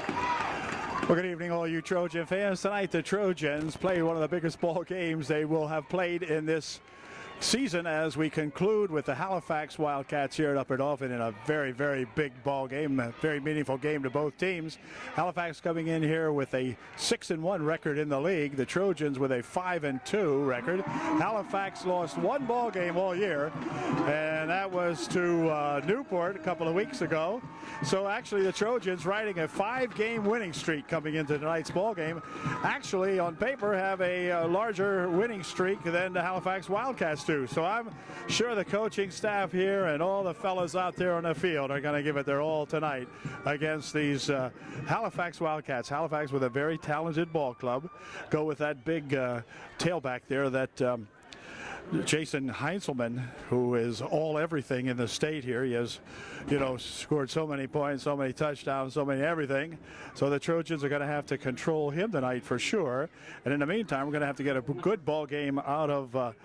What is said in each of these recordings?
Well, good evening, all you Trojan fans. Tonight, the Trojans play one of the biggest ball games they will have played in this season as we conclude with the Halifax Wildcats here at Upper Dauphin in a very, very big ball game, a very meaningful game to both teams. Halifax coming in here with a 6-1 record in the league. The Trojans with a 5-2 record. Halifax lost one ball game all year, and that was to Newport a couple of weeks ago. So actually the Trojans, riding a 5-game winning streak coming into tonight's ball game, actually on paper have a larger winning streak than the Halifax Wildcats do. So I'm sure the coaching staff here and all the fellas out there on the field are going to give it their all tonight against these Halifax Wildcats. Halifax with a very talented ball club. Go with that big tailback there, that Jason Heinzelman, who is all everything in the state here. He has, scored so many points, so many touchdowns, so many everything. So the Trojans are going to have to control him tonight for sure. And in the meantime, we're going to have to get a good ball game out of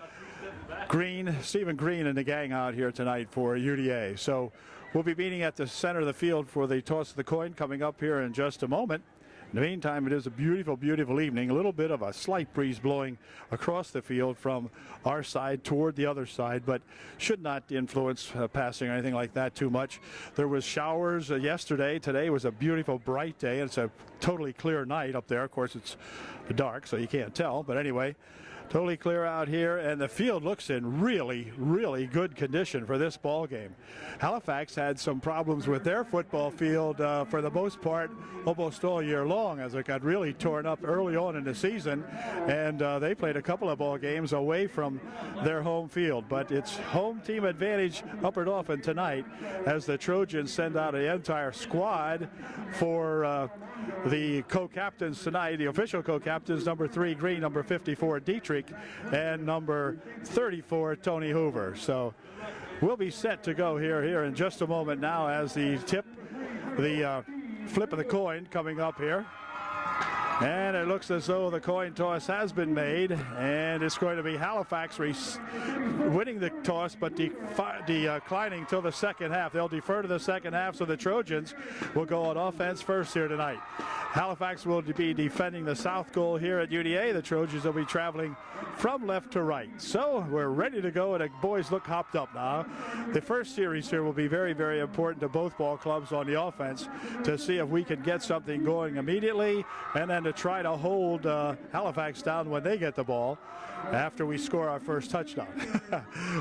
Stephen Green and the gang out here tonight for UDA. So we'll be meeting at the center of the field for the toss of the coin coming up here in just a moment. In the meantime, it is a beautiful, beautiful evening. A little bit of a slight breeze blowing across the field from our side toward the other side, but should not influence passing or anything like that too much. There was showers yesterday. Today was a beautiful, bright day, and it's a totally clear night up there. Of course, it's dark, so you can't tell, but anyway, totally clear out here, and the field looks in really, really good condition for this ball game. Halifax had some problems with their football field for the most part almost all year long, as it got really torn up early on in the season, and they played a couple of ball games away from their home field. But it's home team advantage Upper Dauphin tonight as the Trojans send out an entire squad for the co-captains tonight. The official co-captains, number 3 Green, number 54 Dietrich, and number 34 Tony Hoover. So we'll be set to go here in just a moment now as the flip of the coin coming up here. And it looks as though the coin toss has been made, and it's going to be Halifax winning the toss, but declining till the second half. They'll defer to the second half, so the Trojans will go on offense first here tonight. Halifax will be defending the south goal here at UDA. The Trojans will be traveling from left to right. So we're ready to go, and the boys look hopped up now. The first series here will be very, very important to both ball clubs on the offense to see if we can get something going immediately, and then to try to hold Halifax down when they get the ball after we score our first touchdown.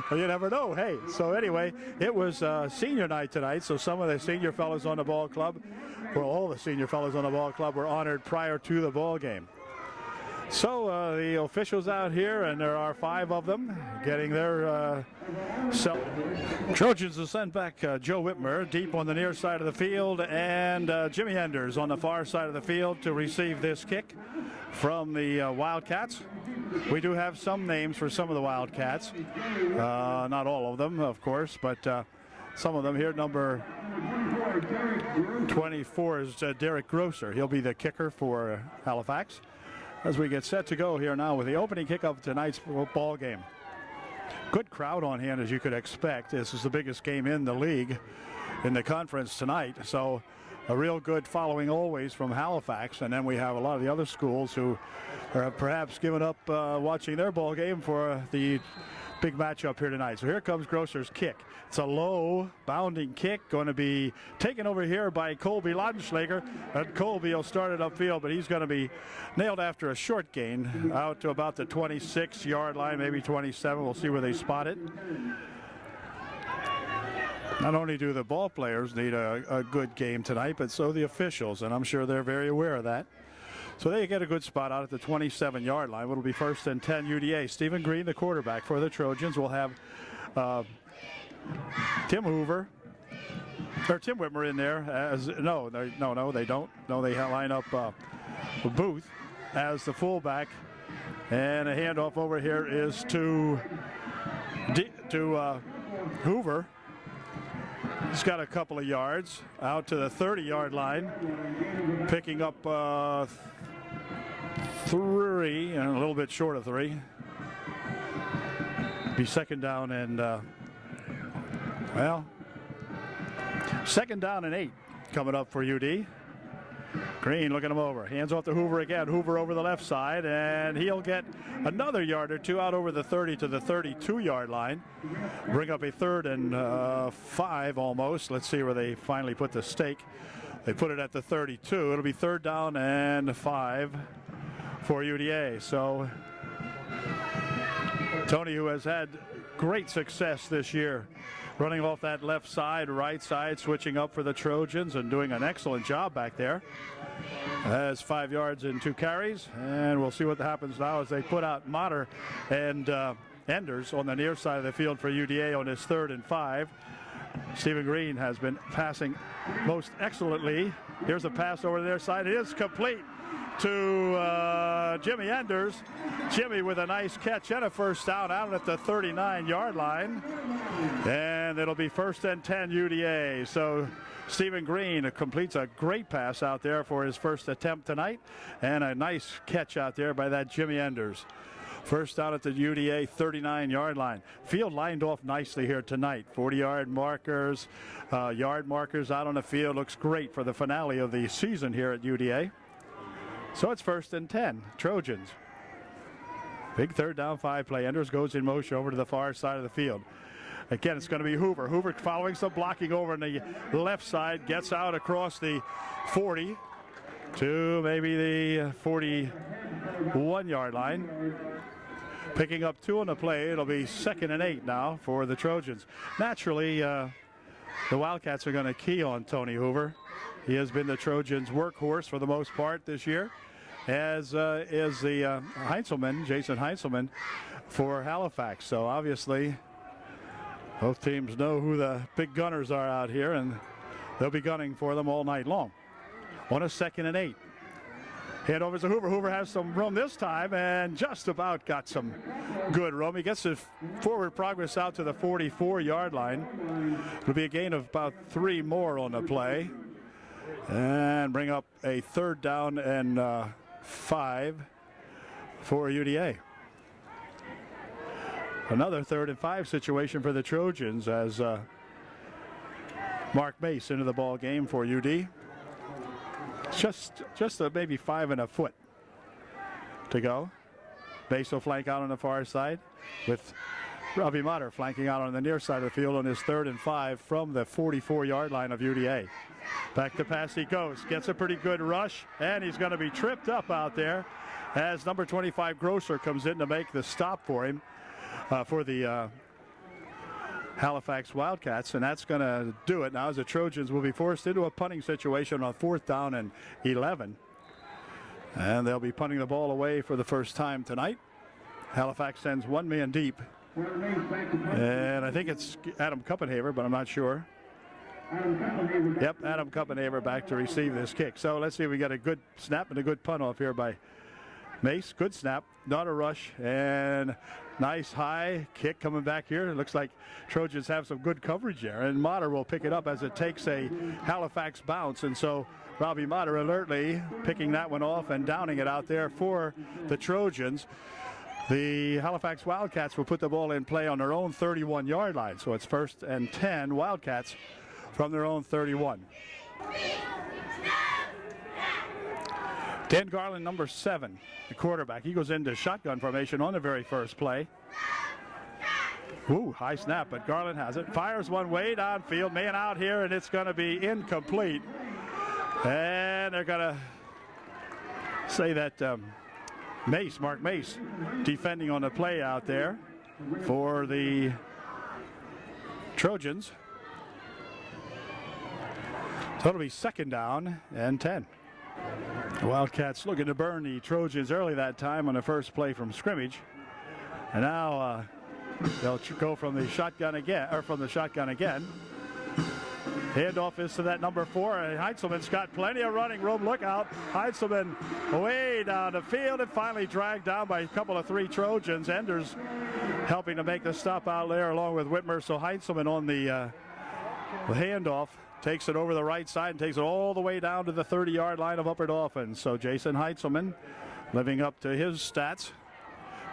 Well, you never know. Hey, so anyway, it was senior night tonight, so some of the senior fellows on the ball club, well, all the senior fellows on the ball club were honored prior to the ball game. So the officials out here, and there are 5 of them, getting their Trojans will send back Joe Whitmer deep on the near side of the field, and Jimmy Enders on the far side of the field to receive this kick from the Wildcats. We do have some names for some of the Wildcats, not all of them, of course, but some of them here. Number 24 is Derek Grosser. He'll be the kicker for Halifax as we get set to go here now with the opening kick of tonight's ball game. Good crowd on hand, as you could expect. This is the biggest game in the league, in the conference tonight. So a real good following always from Halifax. And then we have a lot of the other schools who are perhaps given up watching their ball game for the big matchup here tonight. So here comes Grosser's kick. It's a low bounding kick, going to be taken over here by Colby Laudenschlager. And Colby will start it upfield, but he's going to be nailed after a short gain out to about the 26-yard line, maybe 27. We'll see where they spot it. Not only do the ball players need a good game tonight, but so the officials, and I'm sure they're very aware of that. So they get a good spot out at the 27-yard line. It'll be 1st and 10 UDA. Stephen Green, the quarterback for the Trojans, will have Tim Whitmer in there as no, they don't. No, they line up Booth as the fullback, and a handoff over here is to Hoover. He's got a couple of yards out to the 30-yard line, picking up 3 and a little bit short of 3. Be second down and second down and 8 coming up for UD. Green looking him over. Hands off to Hoover again. Hoover over the left side, and he'll get another yard or two out over the 30 to the 32-yard line. Bring up a 3rd and 5 almost. Let's see where they finally put the stake. They put it at the 32. It'll be 3rd down and 5 for UDA. So Tony, who has had great success this year, running off that left side, right side, switching up for the Trojans and doing an excellent job back there. Has 5 yards and 2 carries, and we'll see what happens now as they put out Motter and Enders on the near side of the field for UDA on his 3rd and 5. Stephen Green has been passing most excellently. Here's a pass over their side. It is complete to Jimmy Enders. Jimmy with a nice catch and a 1st down out at the 39-yard line. And it'll be 1st and 10 UDA. So Stephen Green completes a great pass out there for his 1st attempt tonight. And a nice catch out there by that Jimmy Enders. 1st down at the UDA 39-yard line. Field lined off nicely here tonight. 40-yard markers, yard markers out on the field. Looks great for the finale of the season here at UDA. So it's 1st and 10, Trojans. Big 3rd down 5 play. Enders goes in motion over to the far side of the field. Again, it's going to be Hoover. Hoover following some blocking over on the left side. Gets out across the 40 to maybe the 41-yard line. Picking up 2 on the play. It'll be 2nd and 8 now for the Trojans. Naturally, the Wildcats are going to key on Tony Hoover. He has been the Trojans' workhorse for the most part this year, as is the Heinzelman, Jason Heinzelman, for Halifax. So obviously, both teams know who the big gunners are out here, and they'll be gunning for them all night long. On a 2nd and 8. Hand over to Hoover. Hoover has some room this time and just about got some good room. He gets his forward progress out to the 44-yard line. It'll be a gain of about 3 more on the play. And bring up a 3rd down and 5 for UDA. Another 3rd and 5 situation for the Trojans as Mark Mace into the ball game for UD. Just maybe 5 and a foot to go. Mace will flank out on the far side with Robbie Motter flanking out on the near side of the field on his 3rd and 5 from the 44-yard line of UDA. Back to pass he goes. Gets a pretty good rush, and he's going to be tripped up out there as number 25 Grosser comes in to make the stop for him for the Halifax Wildcats, and that's going to do it now as the Trojans will be forced into a punting situation on 4th down and 11. And they'll be punting the ball away for the first time tonight. Halifax sends 1 man deep. And I think it's Adam Kuppenhaver, but I'm not sure. Yep, Adam Kuppenhaver back to receive this kick. So let's see if we got a good snap and a good punt off here by Mace. Good snap, not a rush, and nice high kick coming back here. It looks like Trojans have some good coverage there, and Motter will pick it up as it takes a Halifax bounce. And so Robbie Motter alertly picking that one off and downing it out there for the Trojans. The Halifax Wildcats will put the ball in play on their own 31-yard line. So it's 1st and 10 Wildcats from their own 31. Dan Garland, number 7, the quarterback. He goes into shotgun formation on the very first play. Ooh, high snap, but Garland has it. Fires one way downfield, man out here, and it's going to be incomplete. And they're going to say that Mark Mace, defending on the play out there for the Trojans. So it'll be 2nd down and 10. The Wildcats looking to burn the Trojans early that time on the first play from scrimmage. And now they'll go from the shotgun again, Handoff is to that number 4, and Heinzelman's got plenty of running room. Look out. Heinzelman way down the field and finally dragged down by a couple of 3 Trojans. Enders helping to make the stop out there along with Whitmer. So Heinzelman on the handoff takes it over the right side and takes it all the way down to the 30-yard line of Upper Dauphin. So Jason Heinzelman, living up to his stats,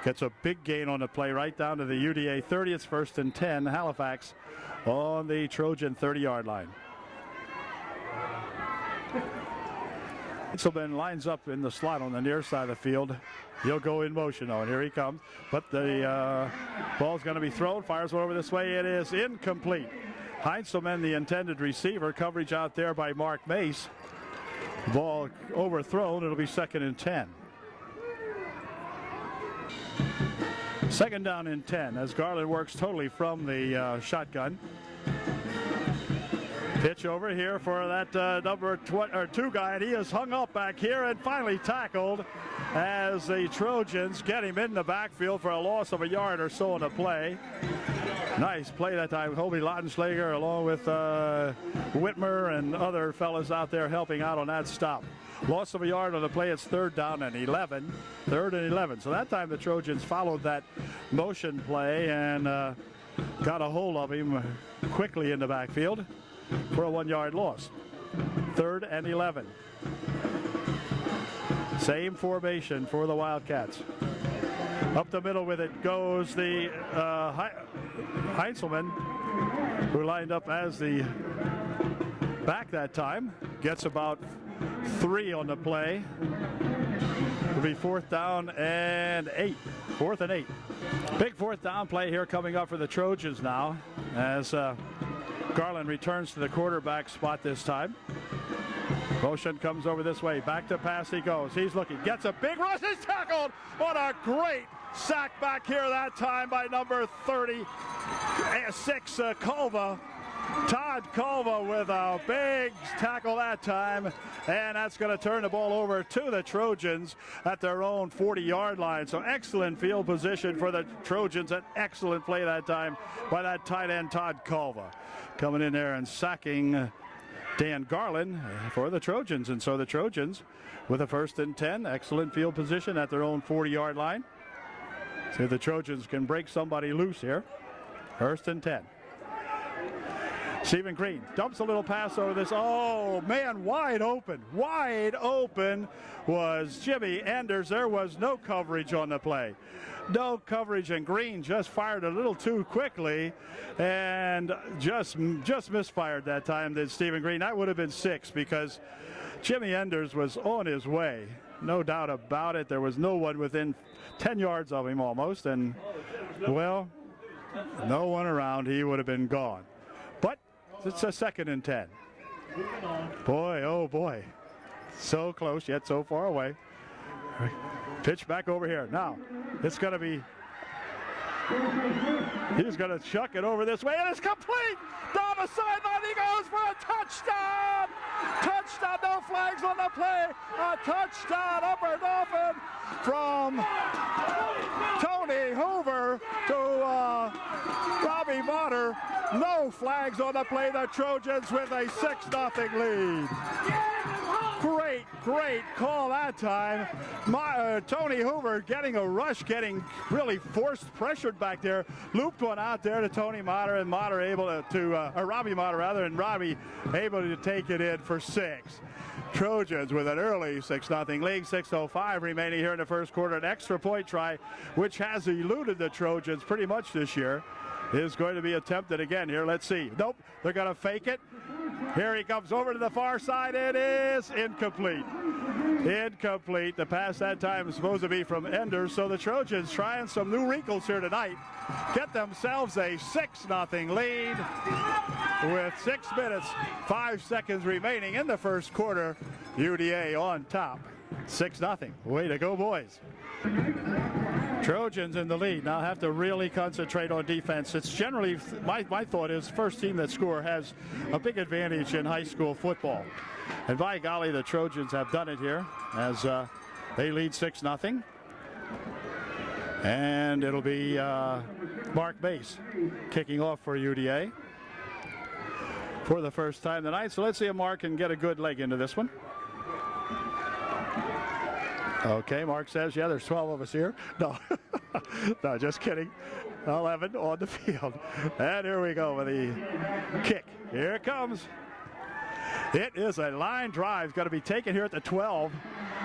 gets a big gain on the play right down to the UDA 30. It's 1st and 10. Halifax on the Trojan 30-yard line. Heintzelman lines up in the slot on the near side of the field. He'll go in motion, though, and here he comes. But the ball's going to be thrown. Fires one over this way. It is incomplete. Heintzelman, the intended receiver. Coverage out there by Mark Mace. Ball overthrown. It'll be 2nd and 10. 2nd down and 10 as Garland works totally from the shotgun. Pitch over here for that number 2 guy, and he is hung up back here and finally tackled as the Trojans get him in the backfield for a loss of a yard or so in the play. Nice play that time. Hobie Lautenschlager along with Whitmer and other fellas out there helping out on that stop. Loss of a yard on the play. It's 3rd down and 11. 3rd and 11. So that time the Trojans followed that motion play and got a hold of him quickly in the backfield for a 1-yard loss. 3rd and 11. Same formation for the Wildcats. Up the middle with it goes the Heintzelman, who lined up as the back that time. Gets about 3 on the play. It'll be 4th down and 8. 4th and 8. Big 4th down play here coming up for the Trojans now as Garland returns to the quarterback spot this time. Motion comes over this way. Back to pass he goes. He's looking. Gets a big rush. He's tackled. What a great sack back here that time by number 36, Culva. Todd Culva with a big tackle that time, and that's going to turn the ball over to the Trojans at their own 40-yard line. So excellent field position for the Trojans. An excellent play that time by that tight end Todd Culva, coming in there and sacking Dan Garland for the Trojans. And so the Trojans with a 1st and 10, excellent field position at their own 40-yard line. See if the Trojans can break somebody loose here. 1st and 10. Stephen Green dumps a little pass over this. Oh, man, wide open. Wide open was Jimmy Enders. There was no coverage on the play. No coverage, and Green just fired a little too quickly and just misfired that time, did Stephen Green. That would have been 6 because Jimmy Enders was on his way. No doubt about it. There was no one within 10 yards of him almost, and, well, no one around. He would have been gone. But it's a 2nd and 10. Boy, oh boy. So close, yet so far away. Pitch back over here. Now, it's going to be, he's going to chuck it over this way, and it's complete! Down the sideline, he goes for a touchdown! Touchdown, no flags on the play. A touchdown, Upper Dauphin from Tony Hoover to Robbie Motter. No flags on the play. The Trojans with a 6-0 lead. Great call that time. Tony Hoover getting a rush, getting really forced, pressured back there. Looped one out there to Tony Motter, and Motter able to Robbie Motter rather, and Robbie able to take it in for 6. Trojans with an early 6-0 lead. 6:05 remaining here in the first quarter. An extra point try, which has eluded the Trojans pretty much this year, is going to be attempted again here. Let's see. Nope, they're going to fake it. Here he comes over to the far side. It is incomplete. Incomplete. The pass that time is supposed to be from Enders. So the Trojans trying some new wrinkles here tonight. Get themselves a 6-0 lead with 6 minutes, 5 seconds remaining in the first quarter. UDA on top. 6-0. Way to go, boys. Trojans in the lead. Now have to really concentrate on defense. It's generally, my thought is, first team that score has a big advantage in high school football. And by golly, the Trojans have done it here as they lead 6-0. And it'll be Mark Mace kicking off for UDA for the first time tonight. So let's see if Mark can get a good leg into this one. Okay, Mark says, yeah, there's 12 of us here. No, no, just kidding. 11 on the field. And here we go with the kick. Here it comes. It is a line drive. It's going to be taken here at the 12.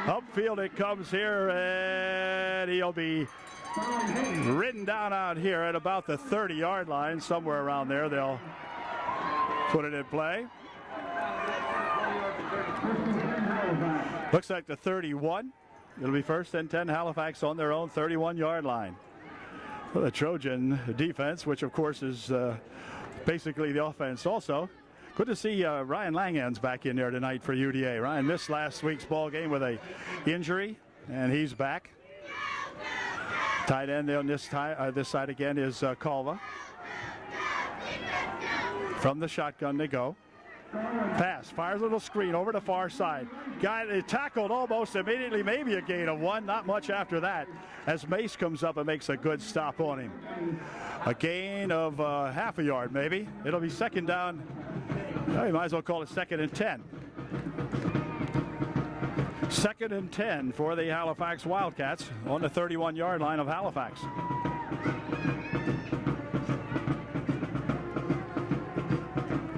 Upfield it comes here, and he'll be ridden down out here at about the 30-yard line. Somewhere around there, they'll put it in play. Looks like the 31. It'll be first and 10, Halifax on their own 31-yard line. Well, the Trojan defense, which of course is basically the offense also. Good to see Ryan Langhans back in there tonight for UDA. Ryan missed last week's ball game with a injury, and he's back. Tight end on this side again is Calva. From the shotgun they go. Pass, fires a little screen over the far side. Got it tackled almost immediately, maybe a gain of 1, not much after that, as Mace comes up and makes a good stop on him. A gain of half a yard maybe. It'll be second down. Well, you might as well call it second and 10. Second and 10 for the Halifax Wildcats on the 31-yard line of Halifax.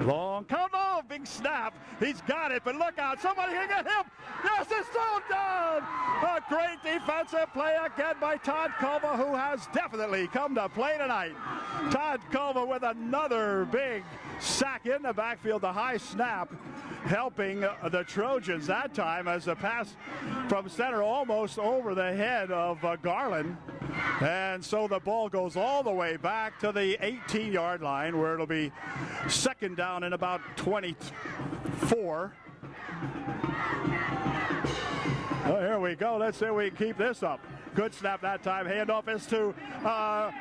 Long count, oh, big snap. He's got it, but look out, somebody can get him. Yes, it's thrown down. A great defensive play again by Todd Culva, who has definitely come to play tonight. Todd Culva with another big sack in the backfield, the high snap, helping the Trojans that time as the pass from center almost over the head of Garland. And so the ball goes all the way back to the 18-yard line, where it'll be second down and about 24. Well, here we go. Let's see if we can keep this up. Good snap that time. Handoff is to Heitzelman,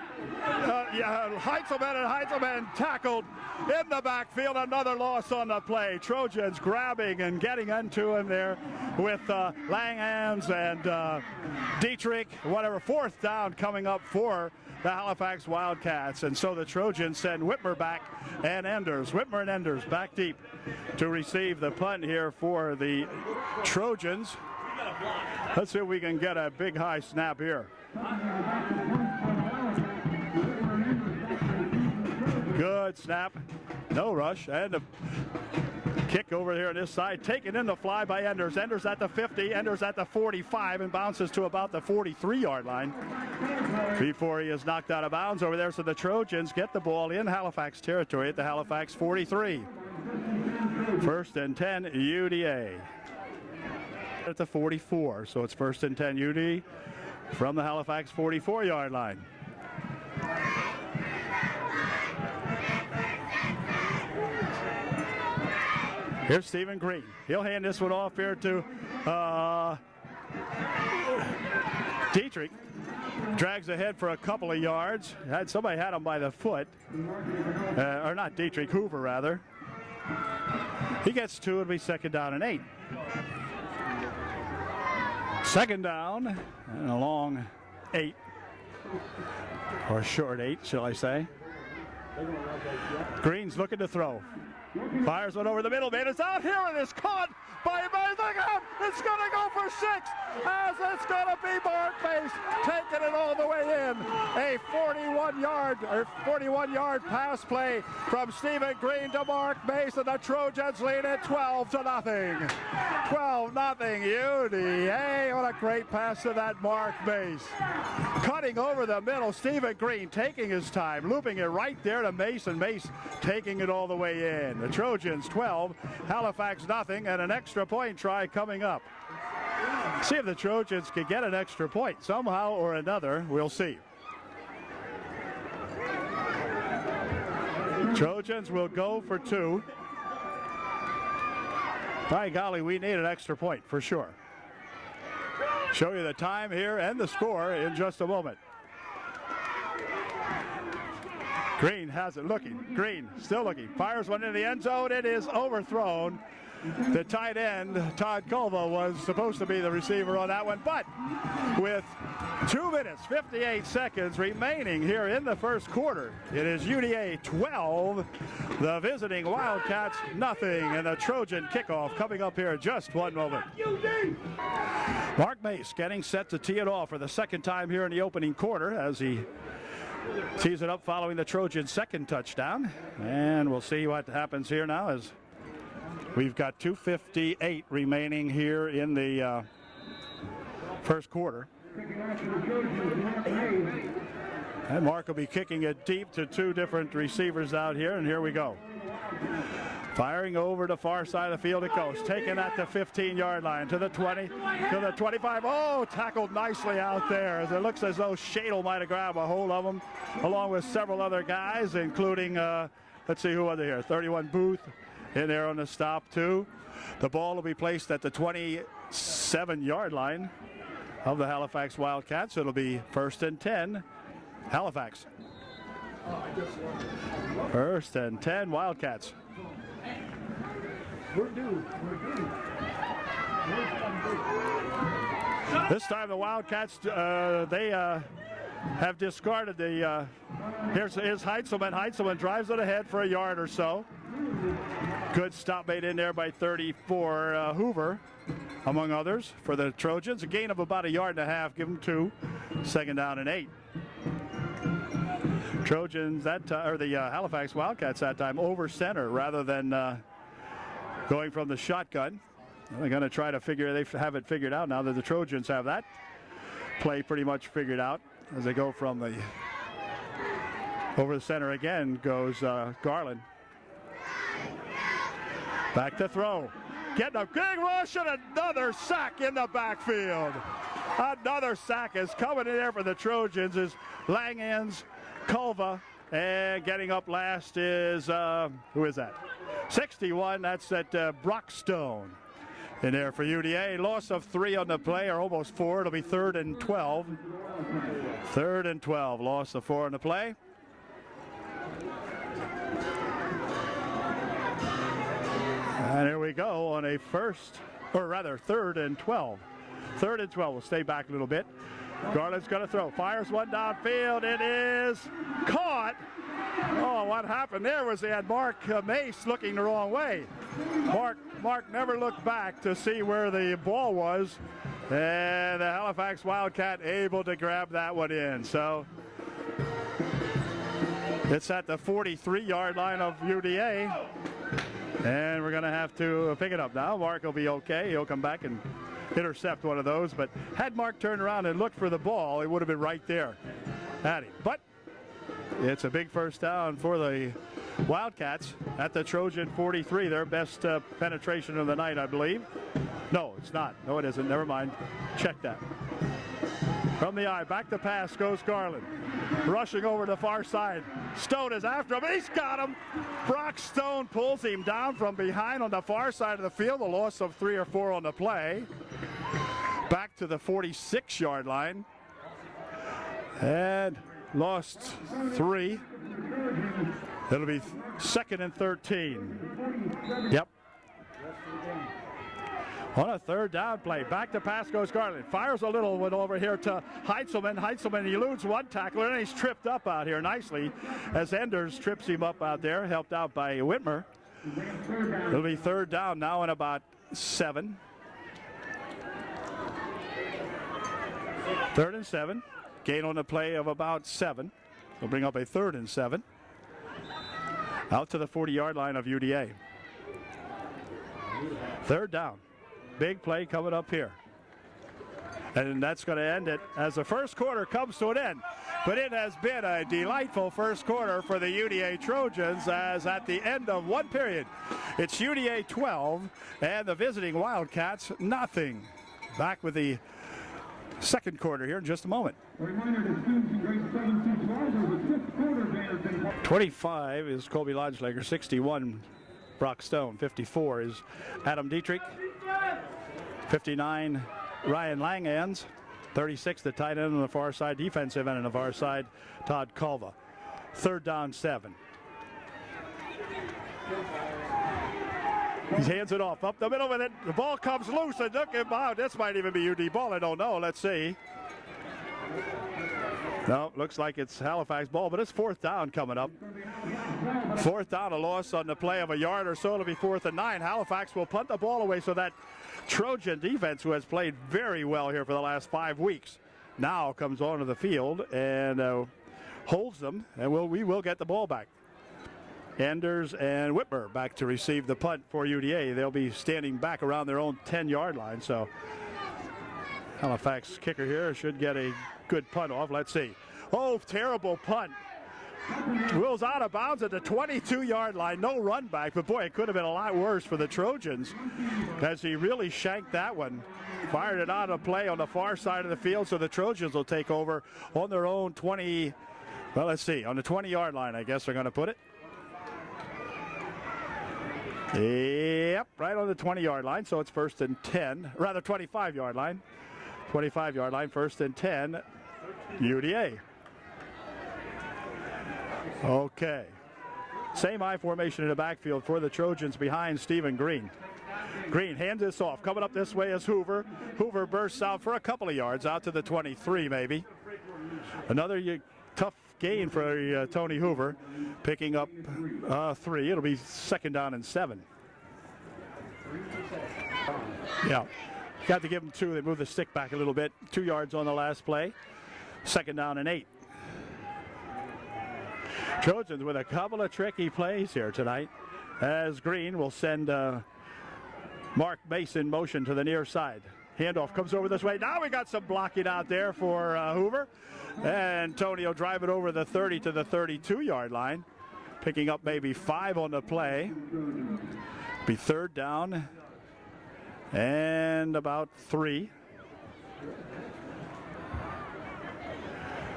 and Heitzelman tackled in the backfield. Another loss on the play. Trojans grabbing and getting into him there with Langhans and Dietrich. Whatever, fourth down coming up for the Halifax Wildcats. And so the Trojans send Whitmer back and Enders. Whitmer and Enders back deep to receive the punt here for the Trojans. Let's see if we can get a big high snap here. Good snap. No rush. And a kick over here on this side. Taken in the fly by Enders. Enders at the 50. Enders at the 45 and bounces to about the 43-yard line before he is knocked out of bounds over there. So the Trojans get the ball in Halifax territory at the Halifax 43. First and 10, UDA. At the 44, so it's first and 10 UD from the Halifax 44-yard line. Here's Stephen Green. He'll hand this one off here to Dietrich. Drags ahead for a couple of yards. Somebody had him by the foot, or not Dietrich, Hoover rather. He gets 2. It'll be second down and 8. Second down and a long 8, or short 8, shall I say. Green's looking to throw. Fires one over the middle, man. It's out here and it's caught by it's going to go for 6, as it's going to be Mark Mace taking it all the way in. A 41-yard pass play from Stephen Green to Mark Mace, and the Trojans lead it 12-0. 12-0 UDA. What a great pass to that Mark Mace. Cutting over the middle, Stephen Green taking his time, looping it right there to Mace, and Mace taking it all the way in. The Trojans 12, Halifax 0, and an extra point try coming up. See if the Trojans can get an extra point somehow or another. We'll see. Trojans will go for 2. By golly, we need an extra point for sure. Show you the time here and the score in just a moment. Green has it looking. Green still looking. Fires one in the end zone. It is overthrown. The tight end, Todd Culva, was supposed to be the receiver on that one, but with 2 minutes, 58 seconds remaining here in the first quarter, it is UDA 12, the visiting Wildcats 0, and the Trojan kickoff coming up here in just one moment. Mark Mace getting set to tee it off for the second time here in the opening quarter as he tees it up following the Trojan's second touchdown, and we'll see what happens here now as we've got 2:58 remaining here in the first quarter. And Mark will be kicking it deep to 2 different receivers out here, and here we go. Firing over the far side of the field it goes. Taken at the 15-yard line to the 20, to the 25. Oh, tackled nicely out there. As it looks as though Shadle might have grabbed a hold of him, along with several other guys, including, let's see who was here, 31 Booth in there on the stop too. The ball will be placed at the 27-yard line of the Halifax Wildcats. It'll be 1st and 10, Halifax. 1st and 10, Wildcats. This time the Wildcats, they have discarded the, here's Heitzelman. Heitzelman drives it ahead for a yard or so. Good stop made in there by 34 Hoover, among others, for the Trojans. A gain of about 1.5 yards, give them 2. 2nd down and 8. Trojans that or the Halifax Wildcats that time over center rather than going from the shotgun. They're going to try to they have it figured out now that the Trojans have that play pretty much figured out as they go from the over the center again goes Garland. Back to throw. Getting a big rush and another sack in the backfield. Another sack is coming in there for the Trojans is Langans, Culva, and getting up last is, who is that? 61, that's at Brockstone. In there for UDA. Loss of 3 on the play, or almost 4. It'll be 3rd and 12. 3rd and 12. Loss of 4 on the play. And here we go on a 3rd and 12. 3rd and 12. We'll stay back a little bit. Garland's going to throw. Fires one downfield. It is caught. Oh, what happened there was they had Mark Mace looking the wrong way. Mark never looked back to see where the ball was. And the Halifax Wildcat able to grab that one in. So it's at the 43-yard line of UDA. And we're going to have to pick it up now. Mark will be okay. He'll come back and intercept one of those. But had Mark turned around and looked for the ball, it would have been right there at him. But it's a big first down for the Wildcats at the Trojan 43. Their best penetration of the night, I believe. No, it's not. No, it isn't. Never mind. Check that. From the eye, back to pass goes Garland. Rushing over to the far side. Stone is after him. He's got him. Brock Stone pulls him down from behind on the far side of the field. A loss of 3 or 4 on the play. Back to the 46-yard line. And lost 3. It'll be 2nd and 13. Yep. On a 3rd down play. Back to pass goes Garland. Fires a little one over here to Heitzelman. Heitzelman eludes one tackler and he's tripped up out here nicely as Enders trips him up out there, helped out by Whitmer. It'll be 3rd down now and about 7. 3rd and 7. Gain on the play of about 7. We'll bring up a 3rd and 7. Out to the 40-yard line of UDA. 3rd down. Big play coming up here. And that's going to end it as the first quarter comes to an end. But it has been a delightful first quarter for the UDA Trojans as at the end of one period, it's UDA 12 and the visiting Wildcats nothing. Back with the second quarter here in just a moment. 25 is Colby Lodgelager, 61 Brock Stone, 54 is Adam Dietrich, 59 Ryan Langans, 36 the tight end on the far side, defensive end on the far side, Todd Culva. 3rd down 7. He hands it off up the middle with it. The ball comes loose and look at wow, this might even be UD ball. I don't know. Let's see. No, looks like it's Halifax ball, but it's 4th down coming up. 4th down, a loss on the play of a yard or so. It'll be 4th and 9. Halifax will punt the ball away so that Trojan defense, who has played very well here for the last 5 weeks, now comes onto the field and holds them, and we will get the ball back. Enders and Whitmer back to receive the punt for UDA. They'll be standing back around their own 10-yard line, so Halifax kicker here should get a good punt off. Let's see. Oh, terrible punt Will's out of bounds at the 22-yard line. No run back, but boy, it could have been a lot worse for the Trojans as he really shanked that one. Fired it out of play on the far side of the field, so the Trojans will take over on their own 20, well, let's see, on the 20-yard line, I guess they're going to put it. Yep, right on the 20-yard line, so it's 1st and 10, rather 25-yard line. 25-yard line, 1st and 10, UDA. Okay. Same I formation in the backfield for the Trojans behind Stephen Green. Green hands this off. Coming up this way is Hoover. Hoover bursts out for a couple of yards, out to the 23 maybe. Another tough gain for Tony Hoover, picking up 3. It'll be 2nd down and 7. Yeah, got to give them 2. They move the stick back a little bit. 2 yards on the last play. 2nd down and 8. Trojans with a couple of tricky plays here tonight, as Green will send Mark Mason motion to the near side. Handoff comes over this way. Now we got some blocking out there for Hoover. And Tony will drive it over the 30 to the 32-yard line, picking up maybe 5 on the play. Be 3rd down and about 3.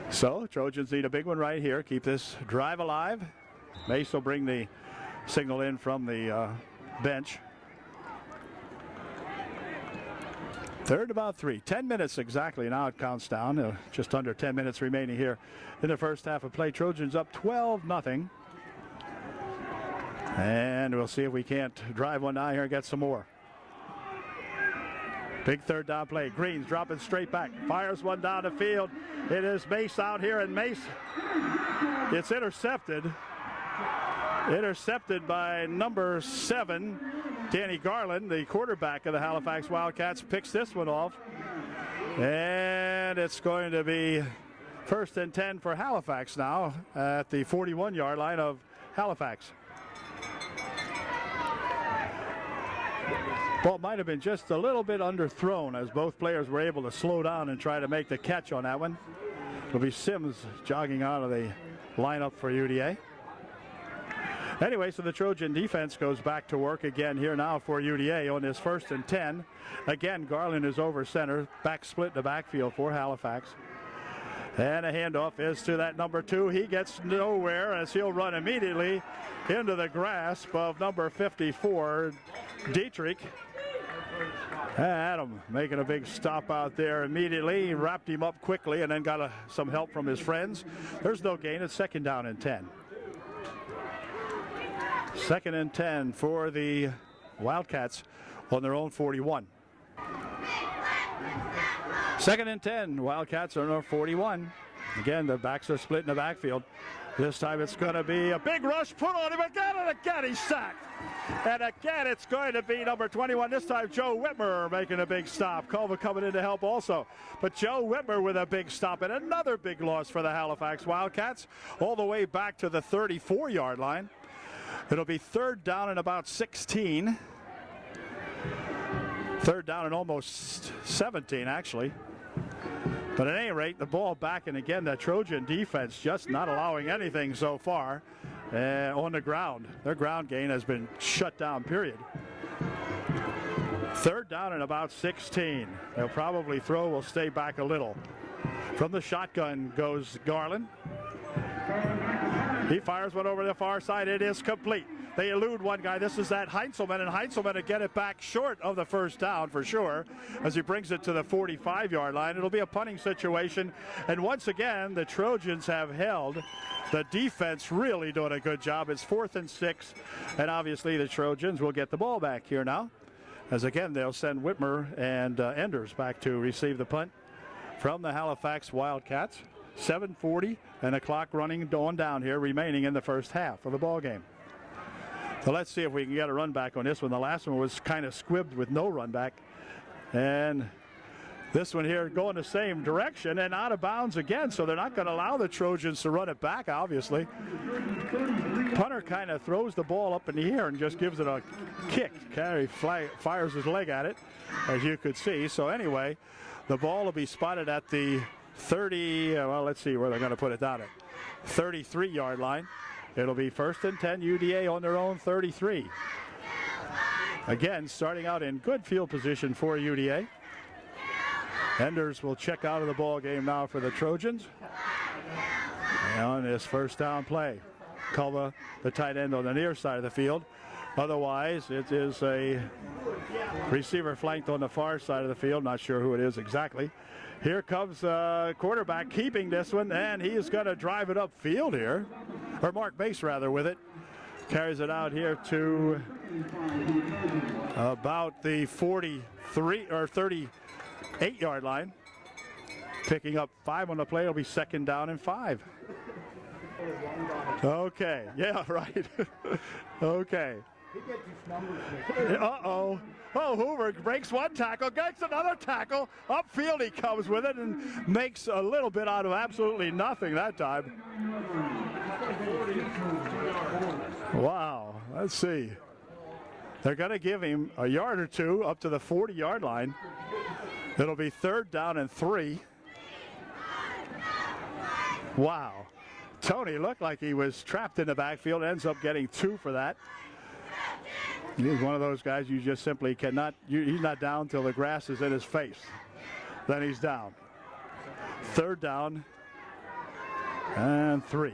So Trojans need a big one right here. Keep this drive alive. Mace will bring the signal in from the bench. 3rd about 3. 10 minutes exactly now it counts down. Just under 10 minutes remaining here in the first half of play. Trojans up 12-0. And we'll see if we can't drive one down here and get some more. Big 3rd down play. Green's dropping straight back. Fires one down the field. It is Mace out here, and Mace, it's intercepted. Intercepted by number 7, Danny Garland, the quarterback of the Halifax Wildcats, picks this one off. And it's going to be 1st and 10 for Halifax now at the 41-yard line of Halifax. Ball might have been just a little bit underthrown as both players were able to slow down and try to make the catch on that one. It'll be Sims jogging out of the lineup for UDA. Anyway, so the Trojan defense goes back to work again here now for UDA on this 1st and 10. Again, Garland is over center. Back split in the backfield for Halifax. And a handoff is to that number 2. He gets nowhere as he'll run immediately into the grasp of number 54, Dietrich. Adam making a big stop out there immediately. He wrapped him up quickly and then got some help from his friends. There's no gain. It's 2nd down and 10. 2nd and 10 for the Wildcats on their own 41. 2nd and 10. Wildcats on their 41. Again, the backs are split in the backfield. This time it's going to be a big rush put on him again, and again he's sacked. And again it's going to be number 21. This time Joe Whitmer making a big stop. Culver coming in to help also. But Joe Whitmer with a big stop and another big loss for the Halifax Wildcats all the way back to the 34-yard line. It'll be 3rd down and about 16. 3rd down and almost 17 actually. But at any rate, the ball back, and again, the Trojan defense just not allowing anything so far on the ground. Their ground gain has been shut down, period. 3rd down and about 16. They'll probably throw, will stay back a little. From the shotgun goes Garland. He fires one over the far side. It is complete. They elude one guy. This is that Heinzelman, and Heinzelman to get it back short of the 1st down for sure as he brings it to the 45-yard line. It'll be a punting situation. And once again, the Trojans have held. The defense really doing a good job. It's 4th and 6, and obviously the Trojans will get the ball back here now. As again, they'll send Whitmer and Enders back to receive the punt from the Halifax Wildcats. 7:40 and the clock running on down here, remaining in the first half of the ball game. So let's see if we can get a run back on this one. The last one was kind of squibbed with no run back. And this one here going the same direction and out of bounds again. So they're not going to allow the Trojans to run it back, obviously. Punter kind of throws the ball up in the air and just gives it a kick. Carey fires his leg at it, as you could see. So anyway, the ball will be spotted at the 30, well, let's see where they're going to put it down at. 33-yard line. It'll be 1st and 10, UDA on their own 33. Again, starting out in good field position for UDA. Enders will check out of the ball game now for the Trojans. And on this first down play, Culva, the tight end, on the near side of the field. Otherwise, it is a receiver flanked on the far side of the field. Not sure who it is exactly. Here comes quarterback keeping this one, and he is going to drive it upfield here. Or Mark Bass, rather, with it. Carries it out here to about the 43 or 38-yard line. Picking up 5 on the play. It'll be 2nd down and 5. Okay. Yeah, right. Okay. Uh-oh. Oh, Hoover breaks one tackle, gets another tackle. Upfield he comes with it and makes a little bit out of absolutely nothing that time. Wow. Let's see. They're going to give him a yard or two up to the 40-yard line. It'll be 3rd down and 3. Wow. Tony looked like he was trapped in the backfield. Ends up getting 2 for that. He's one of those guys you just simply cannot, he's not down till the grass is in his face. Then he's down. 3rd down and 3.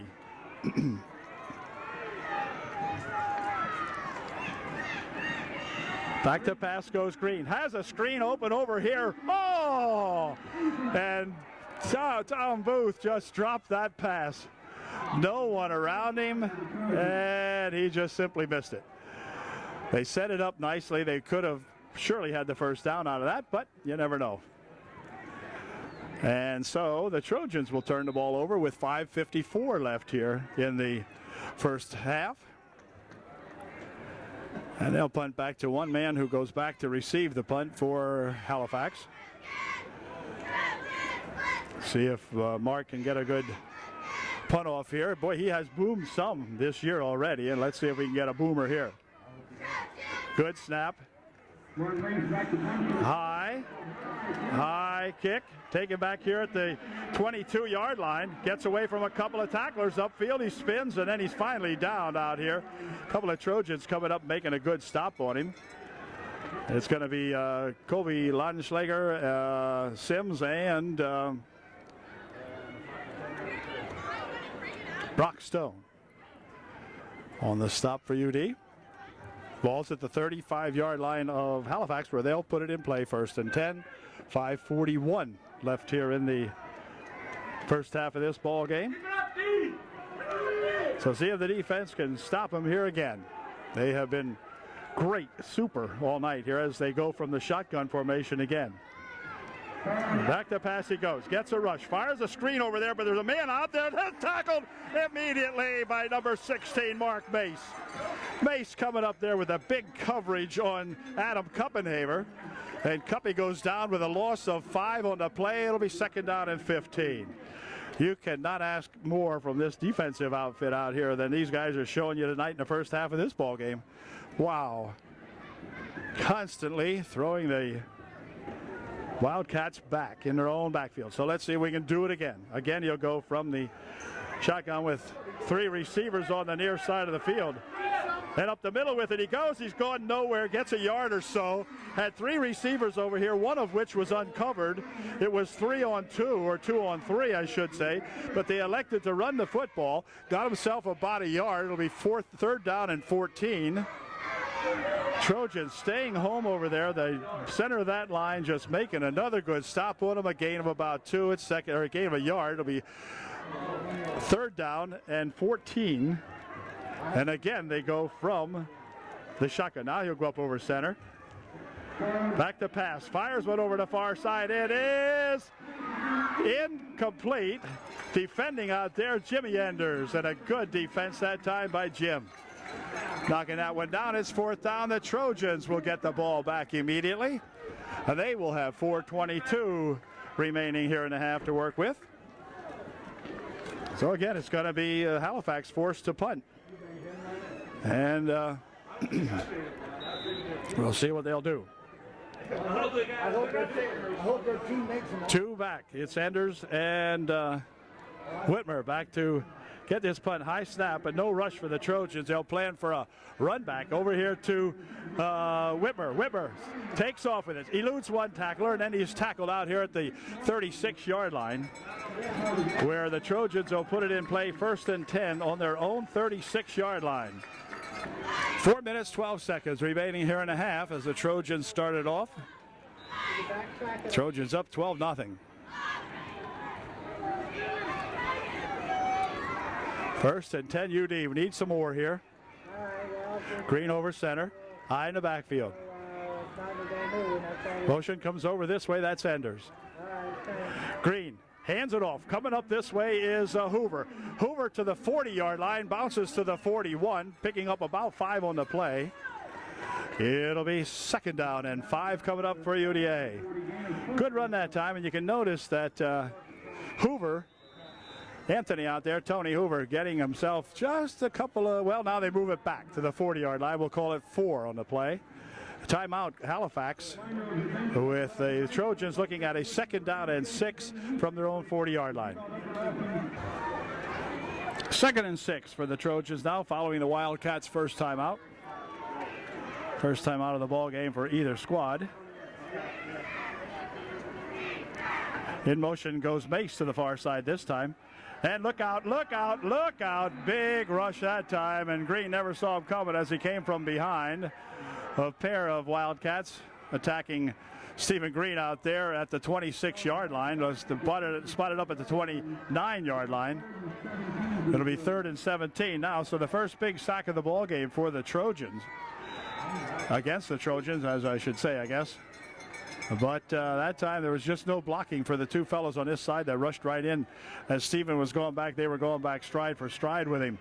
Back to pass goes Green. Has a screen open over here. Oh! And Tom Booth just dropped that pass. No one around him, and he just simply missed it. They set it up nicely. They could have surely had the first down out of that, but you never know. And so the Trojans will turn the ball over with 5:54 left here in the first half. And they'll punt back to one man who goes back to receive the punt for Halifax. See if Mark can get a good punt off here. Boy, he has boomed some this year already, and let's see if we can get a boomer here. Good snap. High kick. Taken back here at the 22-yard line. Gets away from a couple of tacklers upfield. He spins, and then he's finally down out here. A couple of Trojans coming up making a good stop on him. It's going to be Colby Laudenschlager, Sims, and Brock Stone on the stop for UD. Ball's at the 35-yard line of Halifax, where they'll put it in play. 1st and 10. 5:41 left here in the first half of this ball game. So see if the defense can stop them here again. They have been great, super all night here as they go from the shotgun formation again. Back to pass he goes. Gets a rush. Fires a screen over there, but there's a man out there that's tackled immediately by number 16, Mark Mace. Mace coming up there with a big coverage on Adam Kuppenhaver. And Cuppy goes down with a loss of 5 on the play. It'll be 2nd down and 15. You cannot ask more from this defensive outfit out here than these guys are showing you tonight in the first half of this ball game. Wow. Constantly throwing the Wildcats back in their own backfield. So let's see if we can do it again. Again, you'll go from the shotgun with 3 receivers on the near side of the field. And up the middle with it he goes. He's gone nowhere. Gets a yard or so. Had 3 receivers over here, one of which was uncovered. It was 3 on 2, or 2 on 3, I should say. But they elected to run the football. Got himself about a yard. It'll be 3rd down and 14. Trojans staying home over there. The center of that line just making another good stop on him. A gain of about 2. It's second, or a gain of a yard. It'll be 3rd down and 14. And again, they go from the shotgun. Now he'll go up over center. Back to pass. Fires one over the far side. It is incomplete. Defending out there, Jimmy Enders. And a good defense that time by Jim. Knocking that one down. It's 4th down. The Trojans will get the ball back immediately. And they will have 4:22 remaining here in the half to work with. So again, it's going to be Halifax forced to punt. And we'll see what they'll do. I hope their team makes them. 2 back. It's Enders and Whitmer back to get this punt. High snap, but no rush for the Trojans. They'll plan for a run back over here to Whitmer. Whitmer takes off with it. Eludes one tackler, and then he's tackled out here at the 36-yard line, where the Trojans will put it in play 1st and 10 on their own 36-yard line. 4 minutes, 12 seconds remaining here in a half as the Trojans started off. Trojans up 12-0. First and 10 UD. We need some more here. Green over center. High in the backfield. Motion comes over this way. That's Enders. Green hands it off. Coming up this way is Hoover. Hoover to the 40-yard line. Bounces to the 41. Picking up about 5 on the play. It'll be 2nd down and 5 coming up for UDA. Good run that time. And you can notice that Hoover, Anthony out there, Tony Hoover, getting himself just a couple of, well, now they move it back to the 40-yard line. We'll call it 4 on the play. Timeout, Halifax, with the Trojans looking at a 2nd down and 6 from their own 40-yard line. 2nd and 6 for the Trojans now, following the Wildcats' first timeout. First time out of the ball game for either squad. In motion goes Mace to the far side this time. And look out, look out, look out. Big rush that time, and Green never saw him coming as he came from behind. A pair of Wildcats attacking Stephen Green out there at the 26-yard line. Was spotted up at the 29-yard line. It'll be 3rd and 17 now. So the first big sack of the ball game for the Trojans. Against the Trojans, as I should say, I guess. But that time there was just no blocking for the two fellows on this side that rushed right in. As Stephen was going back, they were going back stride for stride with him.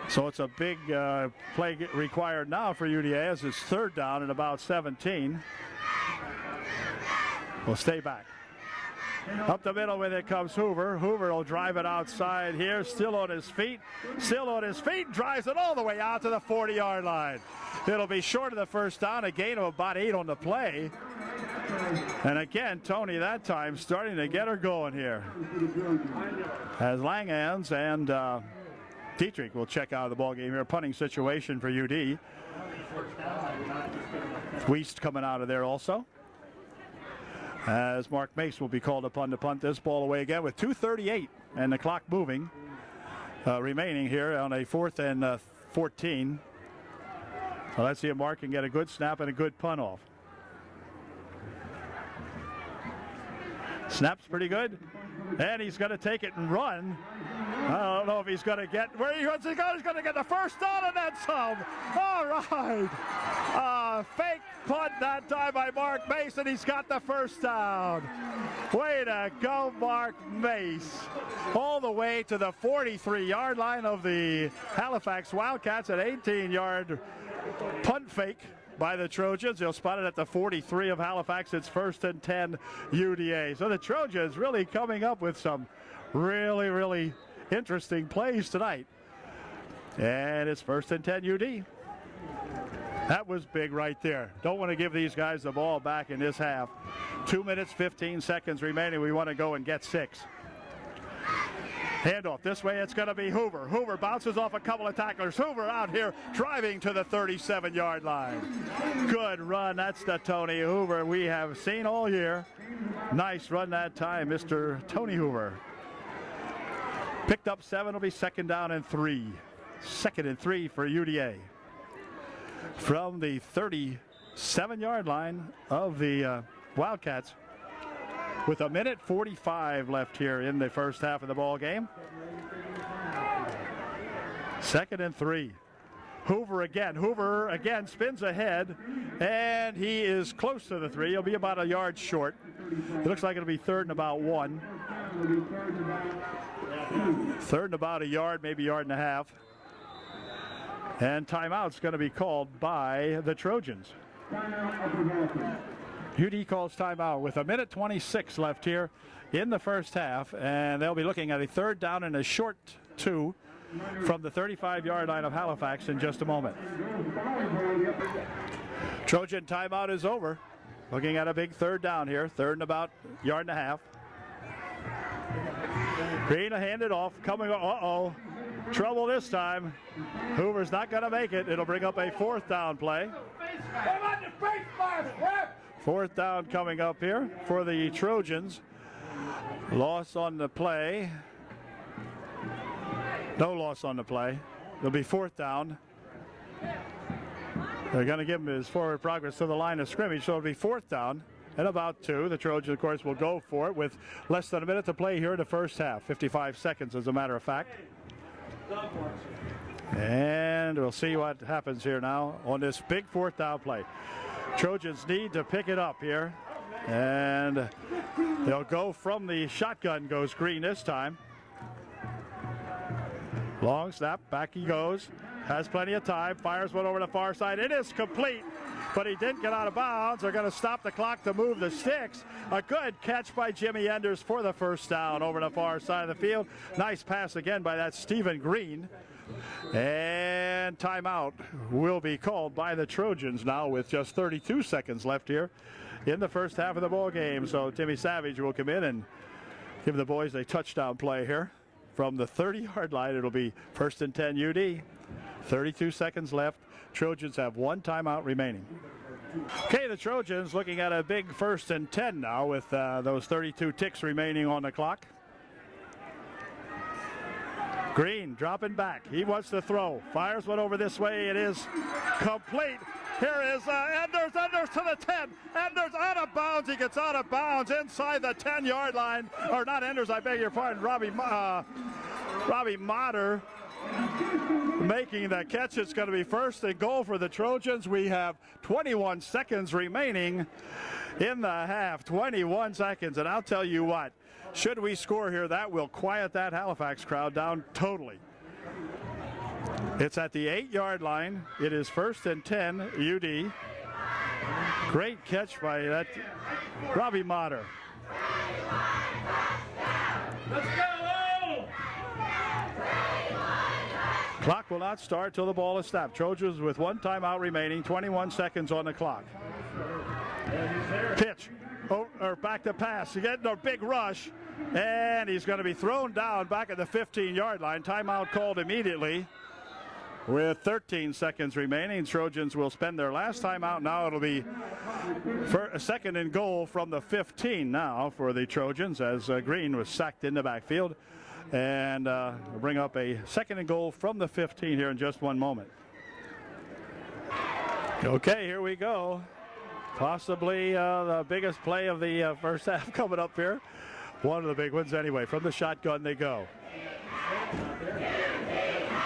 So it's a big play required now for UDA as it's 3rd down and about 17. We'll stay back. Up the middle with it comes Hoover. Hoover will drive it outside here, still on his feet. Still on his feet, drives it all the way out to the 40-yard line. It'll be short of the 1st down, a gain of about 8 on the play. And again, Tony that time starting to get her going here. As Langhans and Dietrich will check out of the ball game here. Punting situation for UD. Wiest coming out of there also. As Mark Mace will be called upon to punt this ball away again with 2:38 and the clock moving remaining here on a 4th and 14. Well, let's see if Mark can get a good snap and a good punt off. Snap's pretty good, and he's going to take it and run. I don't know if he's going to get where he wants to go. He's going to get the 1st down and then some. All right. Fake punt that time by Mark Mace, and he's got the 1st down. Way to go, Mark Mace. All the way to the 43-yard line of the Halifax Wildcats, an 18-yard punt fake by the Trojans. They'll spot it at the 43 of Halifax. It's 1st and 10 UDA. So the Trojans really coming up with some really interesting plays tonight. And it's 1st and 10 UD. That was big right there. Don't want to give these guys the ball back in this half. 2 minutes, 15 seconds remaining. We want to go and get 6. Handoff. This way it's going to be Hoover. Hoover bounces off a couple of tacklers. Hoover out here driving to the 37-yard line. Good run. That's the Tony Hoover we have seen all year. Nice run that time, Mr. Tony Hoover. Picked up 7. Will be 2nd down and 3. 2nd and 3 for UDA. From the 37-yard line of the Wildcats. With 1:45 left here in the first half of the ball game. 2nd and 3. Hoover again spins ahead, and he is close to the 3. He'll be about a yard short. It looks like it'll be 3rd and about 1. 3rd and about a yard, maybe yard and a half. And timeout's going to be called by the Trojans. UD calls timeout with 1:26 left here in the first half, and they'll be looking at a 3rd down and a short 2 from the 35-yard line of Halifax in just a moment. Trojan timeout is over. Looking at a big 3rd down here, 3rd and about yard and a half. Green will hand it off. Coming, uh-oh. Trouble this time. Hoover's not going to make it. It'll bring up a 4th down play. 4th down coming up here for the Trojans. Loss on the play. No loss on the play. It'll be 4th down. They're going to give him his forward progress to the line of scrimmage, so it'll be 4th down and about 2. The Trojans, of course, will go for it with less than a minute to play here in the first half. 55 seconds, as a matter of fact. And we'll see what happens here now on this big 4th down play. Trojans need to pick it up here. And they'll go from the shotgun, goes Green this time. Long snap, back he goes. Has plenty of time, fires one over the far side. It is complete, but he didn't get out of bounds. They're going to stop the clock to move the sticks. A good catch by Jimmy Enders for the 1st down over the far side of the field. Nice pass again by that Stephen Green. And timeout will be called by the Trojans now with just 32 seconds left here in the first half of the ball game. So Timmy Savage will come in and give the boys a touchdown play here. From the 30-yard line, it'll be 1st and 10 UD. 32 seconds left. Trojans have 1 timeout remaining. Okay, the Trojans looking at a big 1st and 10 now with those 32 ticks remaining on the clock. Green dropping back. He wants to throw. Fires one over this way. It is complete. Here is Enders to the 10. Enders out of bounds. He gets out of bounds inside the 10-yard line. Or not Enders, I beg your pardon. Robbie Motter making the catch. It's going to be 1st and goal for the Trojans. We have 21 seconds remaining in the half. 21 seconds. And I'll tell you what, should we score here, that will quiet that Halifax crowd down totally. It's at the 8-yard line. It is 1st and 10 UD. Great catch by that Robbie Motter. Let's go! Clock will not start till the ball is snapped. Trojans with 1 timeout remaining, 21 seconds on the clock. Pitch, or back to pass. You get a big rush, and he's going to be thrown down back at the 15-yard line. Timeout called immediately. With 13 seconds remaining, Trojans will spend their last timeout. Now it'll be for a 2nd and goal from the 15 now for the Trojans as Green was sacked in the backfield. And we'll bring up a 2nd and goal from the 15 here in just 1 moment. Okay, here we go. Possibly the biggest play of the first half coming up here. One of the big ones anyway. From the shotgun they go.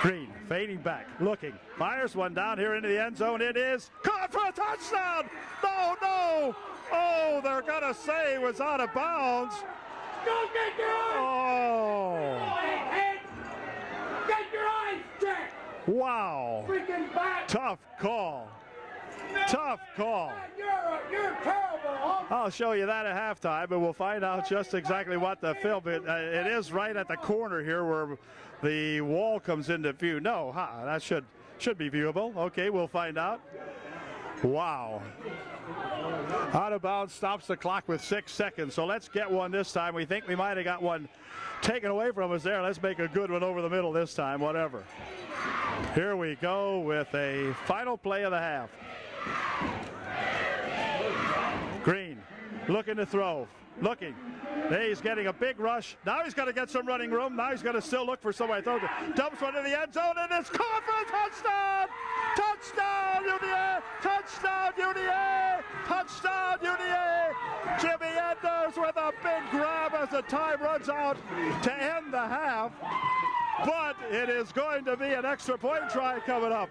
Green fading back, looking, fires one down here into the end zone. It is caught for a touchdown. No. Oh, they're going to say it was out of bounds. Go get your eyes! Oh. Get your eyes checked! Wow. Freaking back! Tough call. Tough call. You're terrible, huh? I'll show you that at halftime, and we'll find out just exactly what the film is. It is right at the corner here where the wall comes into view. No, that should be viewable. Okay, we'll find out. Wow. Out of bounds, stops the clock with 6 seconds. So let's get one this time. We think we might have got one taken away from us there. Let's make a good one over the middle this time, whatever. Here we go with a final play of the half. Green looking to throw, looking. He's getting a big rush. Now he's got to get some running room. Now he's going to still look for somebody to throw. Dumps one in the end zone, and it's caught for a touchdown! Touchdown, UDA! Touchdown, UDA! Touchdown, UDA! Jimmy Enders with a big grab as the time runs out to end the half. But it is going to be an extra point try coming up.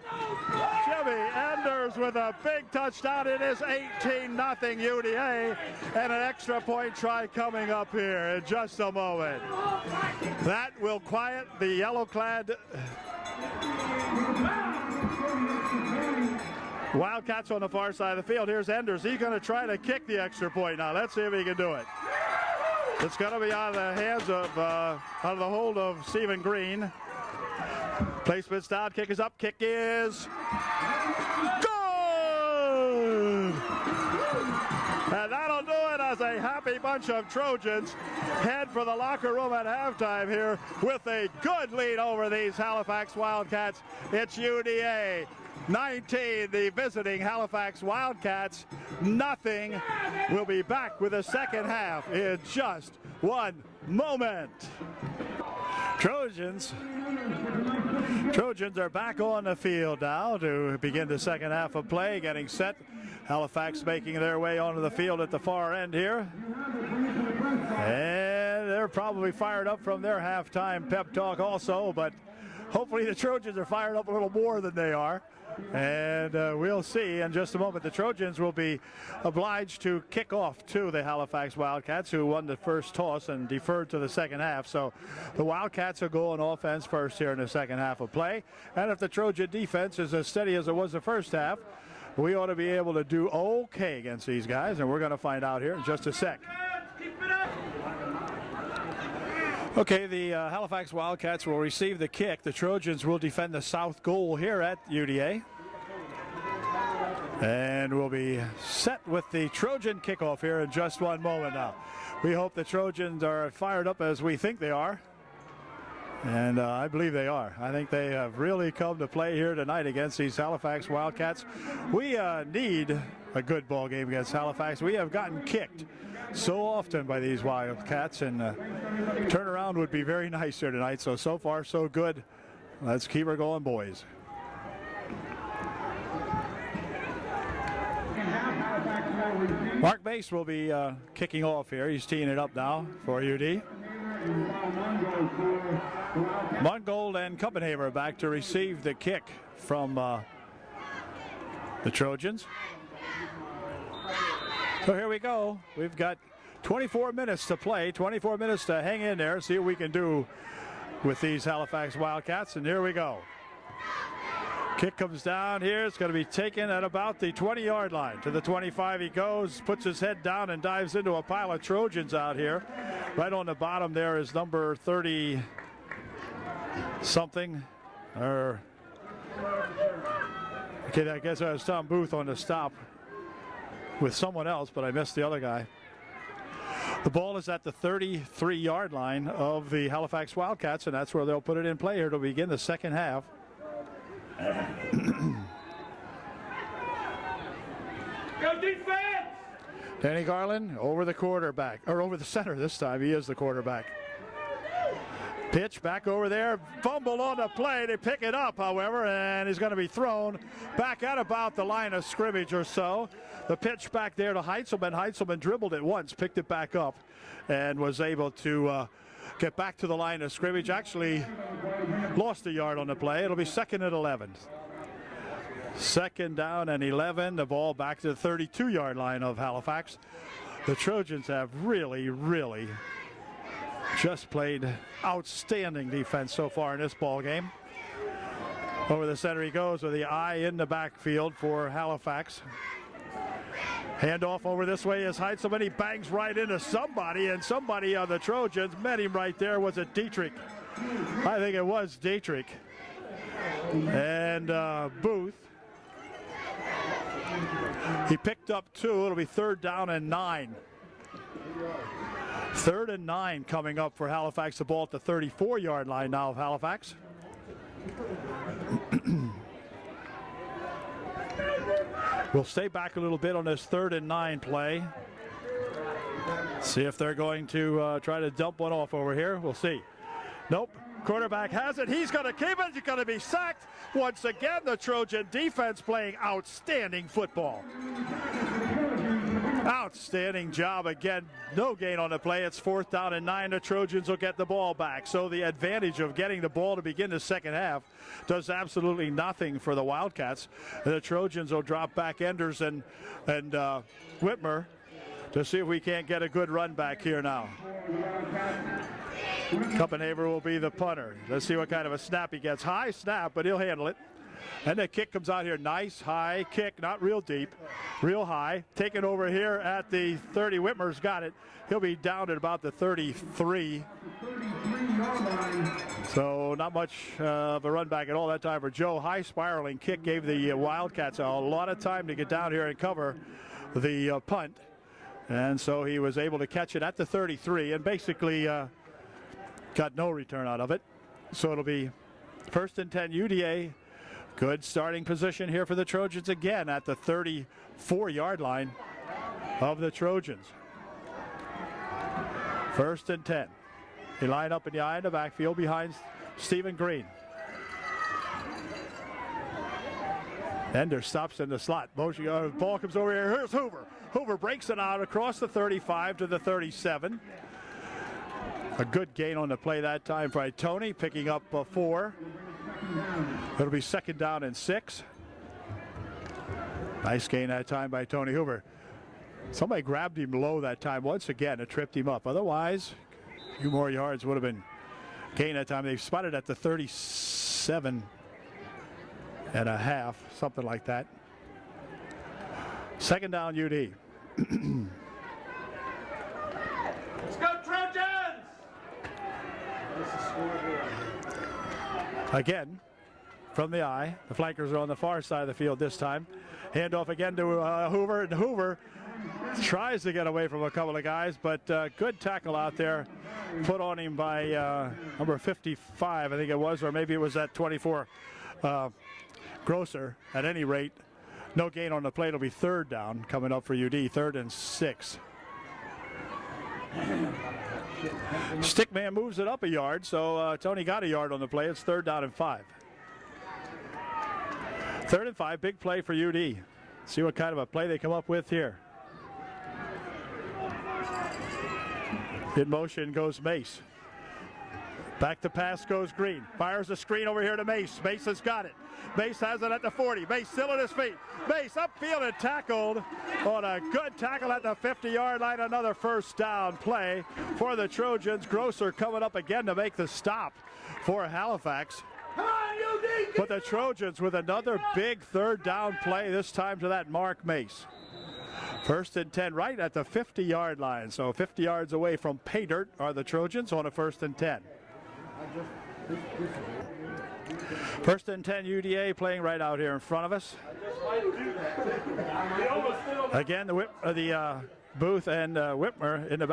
Jimmy Enders with a big touchdown. It is 18-0 UDA, and an extra point try coming up here in just a moment. That will quiet the yellow-clad Wildcats on the far side of the field. Here's Enders. He's going to try to kick the extra point now. Let's see if he can do it. It's going to be out of the hands of, out of the hold of Stephen Green. Placement's down, kick is up, kick is good! And that'll do it, a as a happy bunch of Trojans head for the locker room at halftime here with a good lead over these Halifax Wildcats. It's UDA 19, the visiting Halifax Wildcats, nothing. We'll be back with the second half in just one moment. Trojans are back on the field now to begin the second half of play, getting set. Halifax making their way onto the field at the far end here. And they're probably fired up from their halftime pep talk also, but hopefully the Trojans are fired up a little more than they are. And we'll see in just a moment. The Trojans will be obliged to kick off to the Halifax Wildcats, who won the first toss and deferred to the second half. So the Wildcats will go on offense first here in the second half of play. And if the Trojan defense is as steady as it was the first half, we ought to be able to do okay against these guys. And we're going to find out here in just a sec. Okay, the Halifax Wildcats will receive the kick. The Trojans will defend the south goal here at UDA. And we'll be set with the Trojan kickoff here in just one moment now. We hope the Trojans are fired up as we think they are. And I believe they are. I think they have really come to play here tonight against these Halifax Wildcats. We need a good ball game against Halifax. We have gotten kicked so often by these Wildcats, and turnaround would be very nice here tonight. So far so good. Let's keep her going, boys. Mark Bass will be kicking off here. He's teeing it up now for UD. Mungold and Kuppenhaver back to receive the kick from the Trojans. So here we go. We've got 24 minutes to play, 24 minutes to hang in there, see what we can do with these Halifax Wildcats, and here we go. Kick comes down here. It's going to be taken at about the 20-yard line. To the 25 he goes, puts his head down and dives into a pile of Trojans out here. Right on the bottom there is number 30-something. Okay, I guess I was Tom Booth on the stop with someone else, but I missed the other guy. The ball is at the 33-yard line of the Halifax Wildcats, and that's where they'll put it in play here to begin the second half. Go defense! Danny Garland over the quarterback, or over the center this time. He is the quarterback. Pitch back over there, fumble on the play. They pick it up, however, and he's going to be thrown back at about the line of scrimmage or so. The pitch back there to Heitzelman. Heitzelman dribbled it once, picked it back up, and was able to get back to the line of scrimmage. Actually lost a yard on the play. It'll be second and 11. Second down and 11. The ball back to the 32-yard line of Halifax. The Trojans have really just played outstanding defense so far in this ball game. Over the center he goes with the eye in the backfield for Halifax. Handoff over this way is Heitzelman. He bangs right into somebody, and somebody on the Trojans met him right there. Was it Dietrich? I think it was Dietrich. And Booth. He picked up 2. It'll be third down and 9. Third and 9 coming up for Halifax. The ball at the 34-yard line now of Halifax. We'll stay back a little bit on this third and 9 play. See if they're going to try to dump one off over here. We'll see. Nope. Quarterback has it. He's going to keep it. He's going to be sacked. Once again, the Trojan defense playing outstanding football. Outstanding job again. No gain on the play. It's fourth down and 9. The Trojans will get the ball back. So the advantage of getting the ball to begin the second half does absolutely nothing for the Wildcats. The Trojans will drop back Enders and Whitmer to see if we can't get a good run back here now. Kuppenhaver will be the punter. Let's see what kind of a snap he gets. High snap, but he'll handle it. And the kick comes out here. Nice high kick, not real deep, real high. Taken over here at the 30. Whitmer's got it. He'll be down at about the 33. So not much of a run back at all that time for Joe. High spiraling kick gave the Wildcats a lot of time to get down here and cover the punt. And so he was able to catch it at the 33 and basically got no return out of it. So it'll be 1st and 10 UDA. Good starting position here for the Trojans again at the 34-yard line of the Trojans. 1st and 10. They line up in the eye in the backfield behind Stephen Green. Ender stops in the slot. Ball comes over here. Here's Hoover. Hoover breaks it out across the 35 to the 37. A good gain on the play that time by Tony, picking up 4. It'll be 2nd down and 6. Nice gain that time by Tony Hoover. Somebody grabbed him low that time once again and tripped him up. Otherwise, a few more yards would have been gained that time. They've spotted at the 37 and a half, something like that. 2nd down UD. Let's go, Trojans! Again, from the eye, the flankers are on the far side of the field this time. Handoff again to Hoover, and Hoover tries to get away from a couple of guys, but good tackle out there put on him by number 55, I think it was, or maybe it was at 24. Grosser. At any rate, no gain on the play. It'll be 3rd down coming up for UD, 3rd and 6. Stickman moves it up a yard, so Tony got a yard on the play. It's 3rd down and 5. 3rd and 5, big play for UD. See what kind of a play they come up with here. In motion goes Mace. Back to pass goes Green. Fires a screen over here to Mace. Mace has got it. Mace has it at the 40. Mace still at his feet. Mace upfield and tackled on a good tackle at the 50-yard line. Another 1st down play for the Trojans. Grosser coming up again to make the stop for Halifax. But the Trojans with another big 3rd down play, this time to that Mark Mace. 1st and 10 right at the 50-yard line. So 50 yards away from pay dirt are the Trojans on a 1st and 10. 1st and 10 UDA playing right out here in front of us. Again, the Booth and Whitmer in the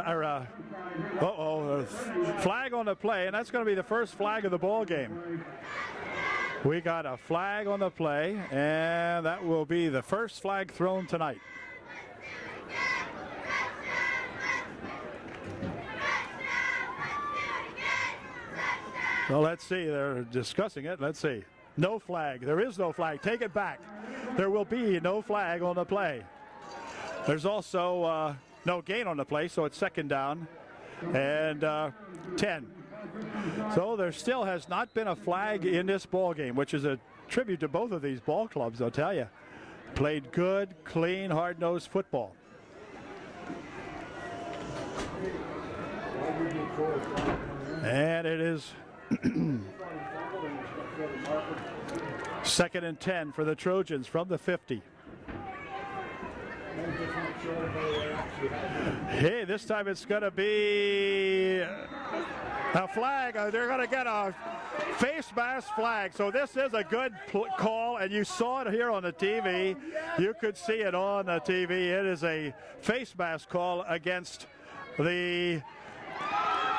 flag on the play, and that's going to be the first flag of the ball game. We got a flag on the play, and that will be the first flag thrown tonight. Well, let's see. They're discussing it. Let's see. No flag. There is no flag. Take it back. There will be no flag on the play. There's also no gain on the play, so it's 2nd down and 10. So there still has not been a flag in this ball game, which is a tribute to both of these ball clubs, I'll tell you. Played good, clean, hard-nosed football. And it is 2nd and 10 for the Trojans from the 50. Hey, this time it's going to be a flag. They're going to get a face mask flag. So this is a good call, and you saw it here on the TV. You could see it on the TV. It is a face mask call against the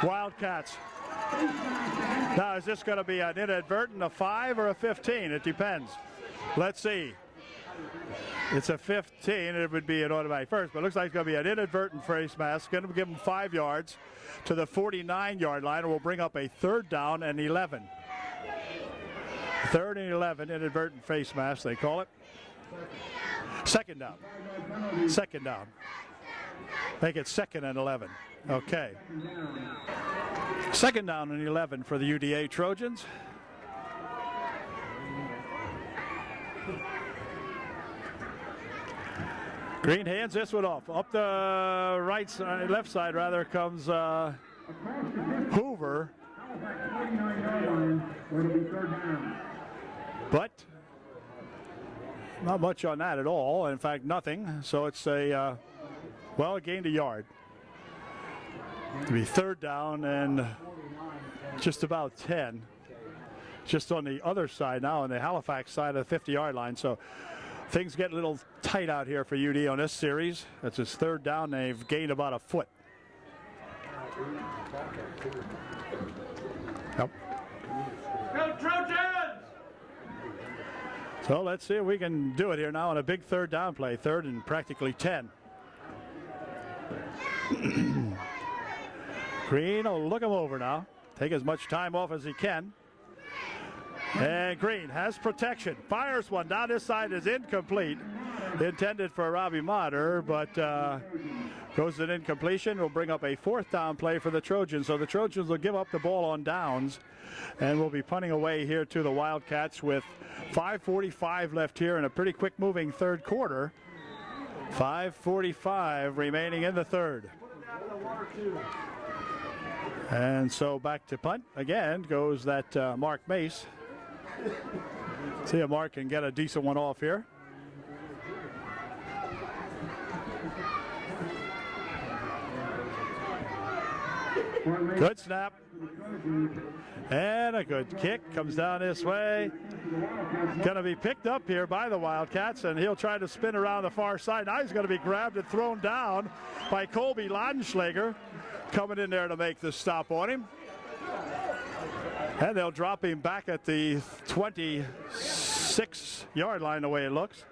Wildcats. Now, is this going to be an inadvertent, a 5 or a 15? It depends. Let's see. It's a 15. It would be an automatic first, but it looks like it's going to be an inadvertent face mask. Going to give them 5 yards to the 49-yard line, and we'll bring up a 3rd down and 11. 3rd and 11, inadvertent face mask, they call it. 2nd down. 2nd down. Make it 2nd and 11. Okay. 2nd down and 11 for the UDA Trojans. Green hands this one off. Up the right side, left side rather, comes Hoover. But not much on that at all. In fact, nothing. So it's a, well, it gained a yard. To be 3rd down and just about 10. Just on the other side now, on the Halifax side of the 50-yard line. So things get a little tight out here for UD on this series. That's his third down. They've gained about a foot. Yep. Go Trojans! So let's see if we can do it here now on a big third down play. Third and practically 10. Green will look him over now. Take as much time off as he can. And Green has protection. Fires one down this side, is incomplete. Intended for Robbie Motter, but goes an incompletion. Will bring up a fourth down play for the Trojans. So the Trojans will give up the ball on downs and will be punting away here to the Wildcats with 5:45 left here in a pretty quick moving third quarter. 5:45 remaining in the third. And so back to punt again goes that Mark Mace. See if Mark can get a decent one off here. Good snap. And a good kick comes down this way. Going to be picked up here by the Wildcats, and he'll try to spin around the far side. Now he's going to be grabbed and thrown down by Colby Laudenschlager, coming in there to make the stop on him. And they'll drop him back at the 26-yard line the way it looks.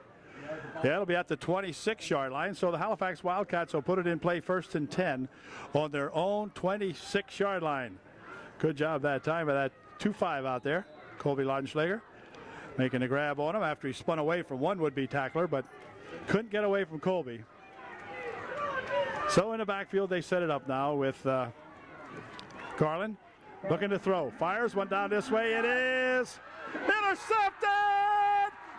Yeah, it'll be at the 26-yard line. So the Halifax Wildcats will put it in play 1st and 10 on their own 26-yard line. Good job that time of that 2-5 out there. Colby Laudenschlager making a grab on him after he spun away from one would-be tackler, but couldn't get away from Colby. So in the backfield, they set it up now with Garland looking to throw. Fires one down this way. It is intercepted!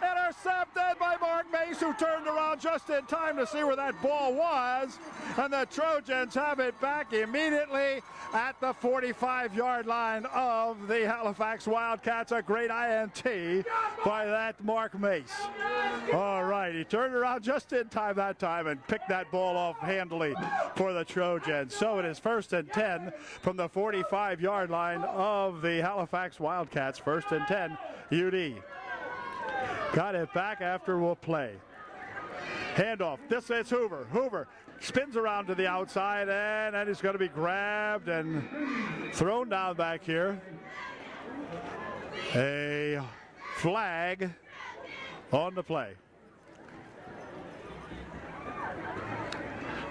Intercepted by Mark Mace, who turned around just in time to see where that ball was. And the Trojans have it back immediately at the 45-yard line of the Halifax Wildcats. A great INT by that Mark Mace. All right, he turned around just in time that time and picked that ball off handily for the Trojans. So it is 1st and 10 from the 45-yard line of the Halifax Wildcats. 1st and 10, UD. Got it back after we'll play. Handoff. This is Hoover. Hoover spins around to the outside, and then he's going to be grabbed and thrown down back here. A flag on the play.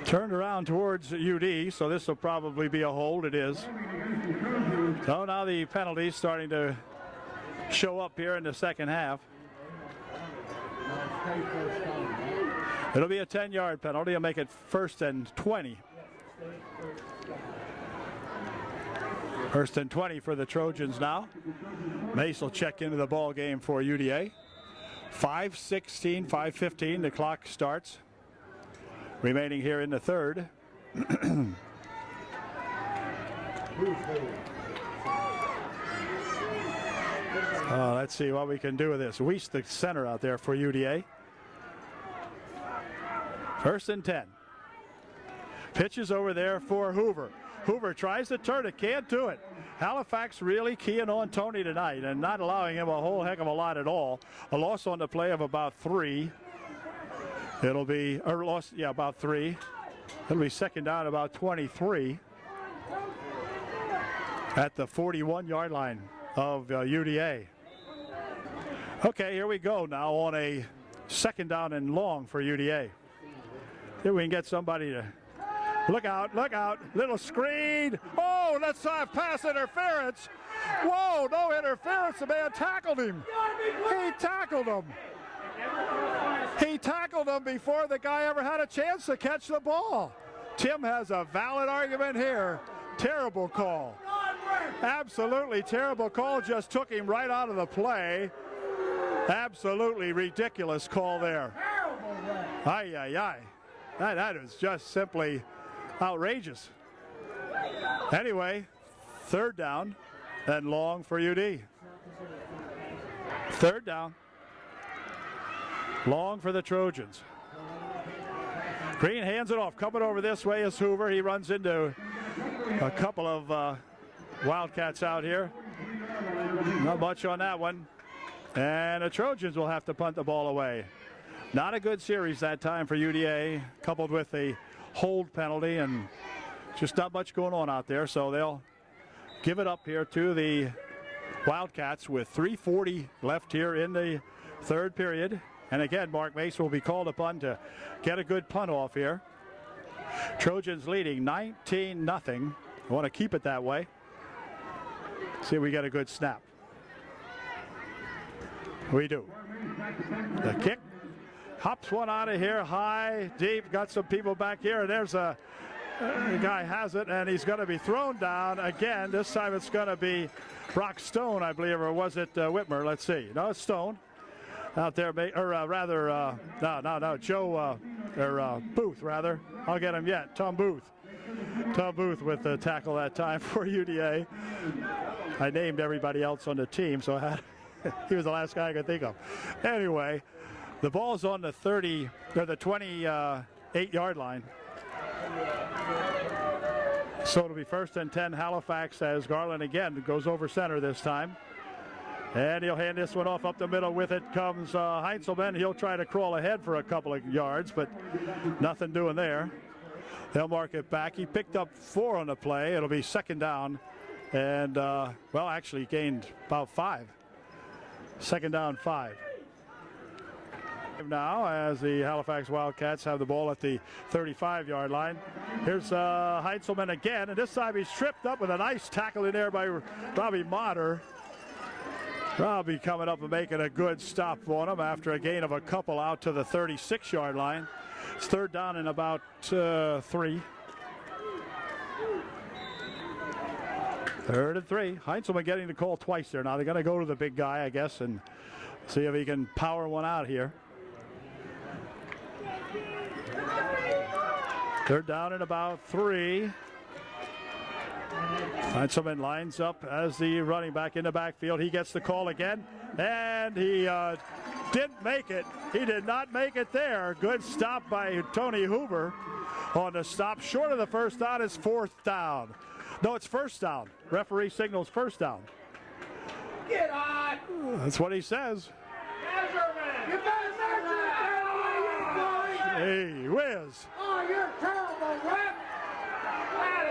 Turned around towards UD, so this will probably be a hold. It is. So now the penalties starting to show up here in the second half. It'll be a 10-yard penalty. It'll make it 1st and 20. 1st and 20 for the Trojans now. Mace will check into the ball game for UDA. 5:16, 5:15. The clock starts. Remaining here in the third. Let's see what we can do with this. Weiss, the center out there for UDA. 1st and 10. Pitches over there for Hoover. Hoover tries to turn it, can't do it. Halifax really keying on Tony tonight and not allowing him a whole heck of a lot at all. A loss on the play of about 3. It'll be, or loss, yeah, about 3. It'll be 2nd down about 23 at the 41-yard line of UDA. Okay, here we go now on a 2nd down and long for UDA. See if we can get somebody to look out, little screen. Oh, let's have pass interference. Whoa, no interference. The man tackled him. He tackled him. He tackled him before the guy ever had a chance to catch the ball. Tim has a valid argument here. Terrible call. Absolutely terrible call. Just took him right out of the play. Absolutely ridiculous call there. Ay, ay, ay. That is just simply outrageous. Anyway, 3rd down and long for UD. 3rd down. Long for the Trojans. Green hands it off. Coming over this way is Hoover. He runs into a couple of Wildcats out here. Not much on that one. And the Trojans will have to punt the ball away. Not a good series that time for UDA, coupled with a hold penalty and just not much going on out there. So they'll give it up here to the Wildcats with 3:40 left here in the third period. And again, Mark Mason will be called upon to get a good punt off here. Trojans leading 19-0. Want to keep it that way. See if we get a good snap. We do. The kick. Hops one out of here, high, deep, got some people back here, and there's the guy has it, and he's going to be thrown down again. This time it's going to be Brock Stone, I believe, or was it Whitmer? Let's see. No, it's Stone out there, Joe, Booth, rather. I'll get him yet, Tom Booth. Tom Booth with the tackle that time for UDA. I named everybody else on the team, so he was the last guy I could think of. Anyway, the ball's on the 28-yard line. So it'll be 1st and 10 Halifax as Garland again goes over center this time. And he'll hand this one off up the middle. With it comes Heintzelman. He'll try to crawl ahead for a couple of yards, but nothing doing there. They'll mark it back. He picked up 4 on the play. It'll be 2nd down. And, actually gained about 5. 2nd down, 5. Now as the Halifax Wildcats have the ball at the 35-yard line. Here's Heintzelman again, and this time he's tripped up with a nice tackle in there by Robbie Motter. Robbie coming up and making a good stop on him after a gain of a couple out to the 36-yard line. It's 3rd down and about 3. 3rd and 3. Heintzelman getting the call twice there. Now they're going to go to the big guy, I guess, and see if he can power one out here. 3rd down and about 3. Heintzelman lines up as the running back in the backfield. He gets the call again, and he didn't make it. He did not make it there. Good stop by Tony Hoover on the stop. Short of the 1st down is 4th down. No, it's 1st down. Referee signals 1st down. Get on! That's what he says. You better measure it, Hey, whiz. Oh, you're terrible, Rep.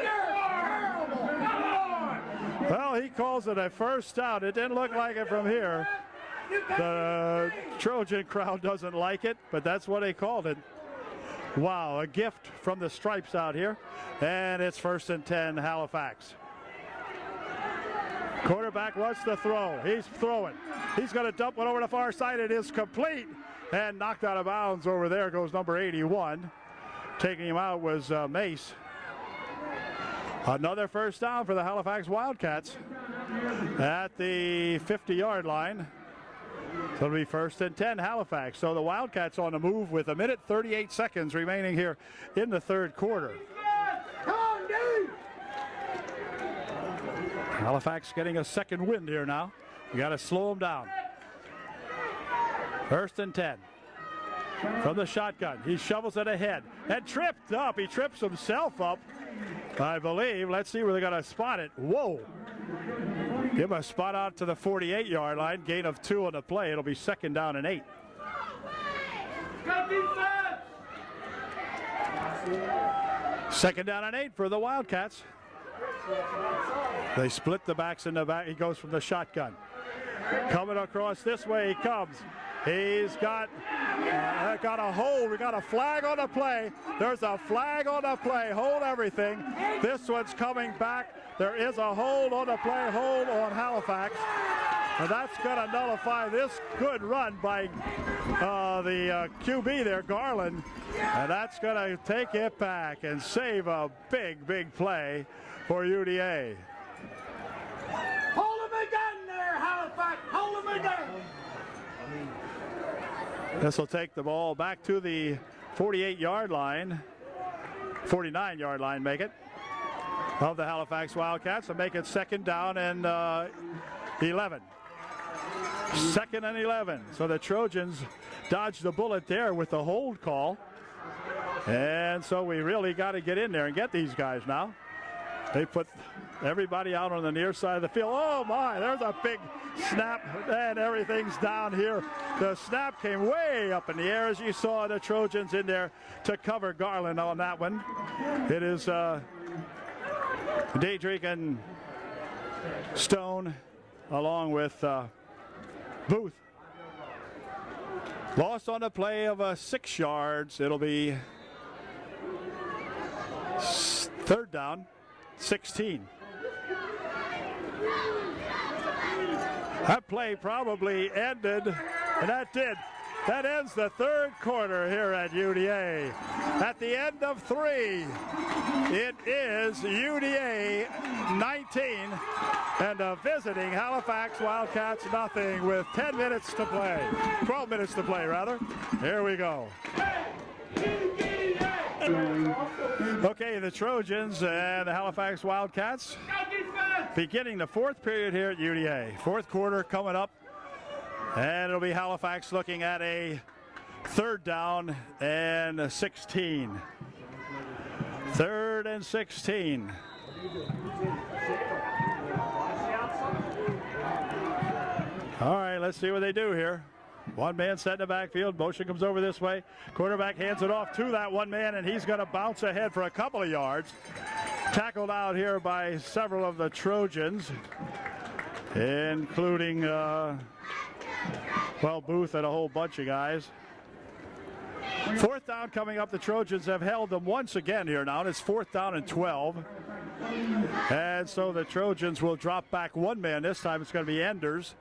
You're terrible. Come on. Well, he calls it a 1st down. It didn't look like it from here. The Trojan crowd doesn't like it, but that's what they called it. Wow, a gift from the Stripes out here. And it's 1st and 10 Halifax. Quarterback wants to throw. He's throwing. He's going to dump one over the far side. It is complete. And knocked out of bounds over there goes number 81. Taking him out was Mace. Another 1st down for the Halifax Wildcats at the 50-yard line. So it'll be 1st and 10 Halifax. So the Wildcats on the move with 1:38 seconds remaining here in the 3rd quarter. Halifax getting a 2nd wind here now. You got to slow them down. 1st and 10 from the shotgun. He shovels it ahead and tripped up. He trips himself up, I believe. Let's see where they're going to spot it. Whoa. Give him a spot out to the 48-yard line. Gain of 2 on the play. It'll be 2nd down and 8. Go defense! 2nd down and 8 for the Wildcats. They split the backs in the back. He goes from the shotgun. Coming across this way he comes. He's got a hold. We got a flag on the play. There's a flag on the play. Hold everything. This one's coming back. There is a hold on the play. Hold on Halifax. And that's going to nullify this good run by the QB there, Garland. And that's going to take it back and save a big, big play for UDA. Hold him again there, Halifax. Hold him again. This will take the ball back to the 48-yard line, 49-yard line, make it, of the Halifax Wildcats, and make it 2nd down and 11. 2nd and 11. So the Trojans dodged the bullet there with the hold call. And so we really got to get in there and get these guys now. They put everybody out on the near side of the field. Oh my, there's a big snap and everything's down here. The snap came way up in the air as you saw the Trojans in there to cover Garland on that one. It is Diedrich and Stone along with Booth. Lost on a play of 6 yards. It'll be third down, 16. That play probably ended, and that did. That ends the third quarter here at UDA. At the end of 3, it is UDA 19 and visiting Halifax Wildcats nothing with 10 minutes to play. 12 minutes to play, rather. Here we go. Okay, the Trojans and the Halifax Wildcats beginning the 4th period here at UDA. 4th quarter coming up. And it'll be Halifax looking at a third down and 16. 3rd and 16. All right, let's see what they do here. One man set in the backfield. Motion comes over this way. Quarterback hands it off to that one man, and he's going to bounce ahead for a couple of yards. Tackled out here by several of the Trojans, including Booth and a whole bunch of guys. 4th down coming up. The Trojans have held them once again here now. It's 4th down and 12. And so the Trojans will drop back one man. This time it's going to be Enders.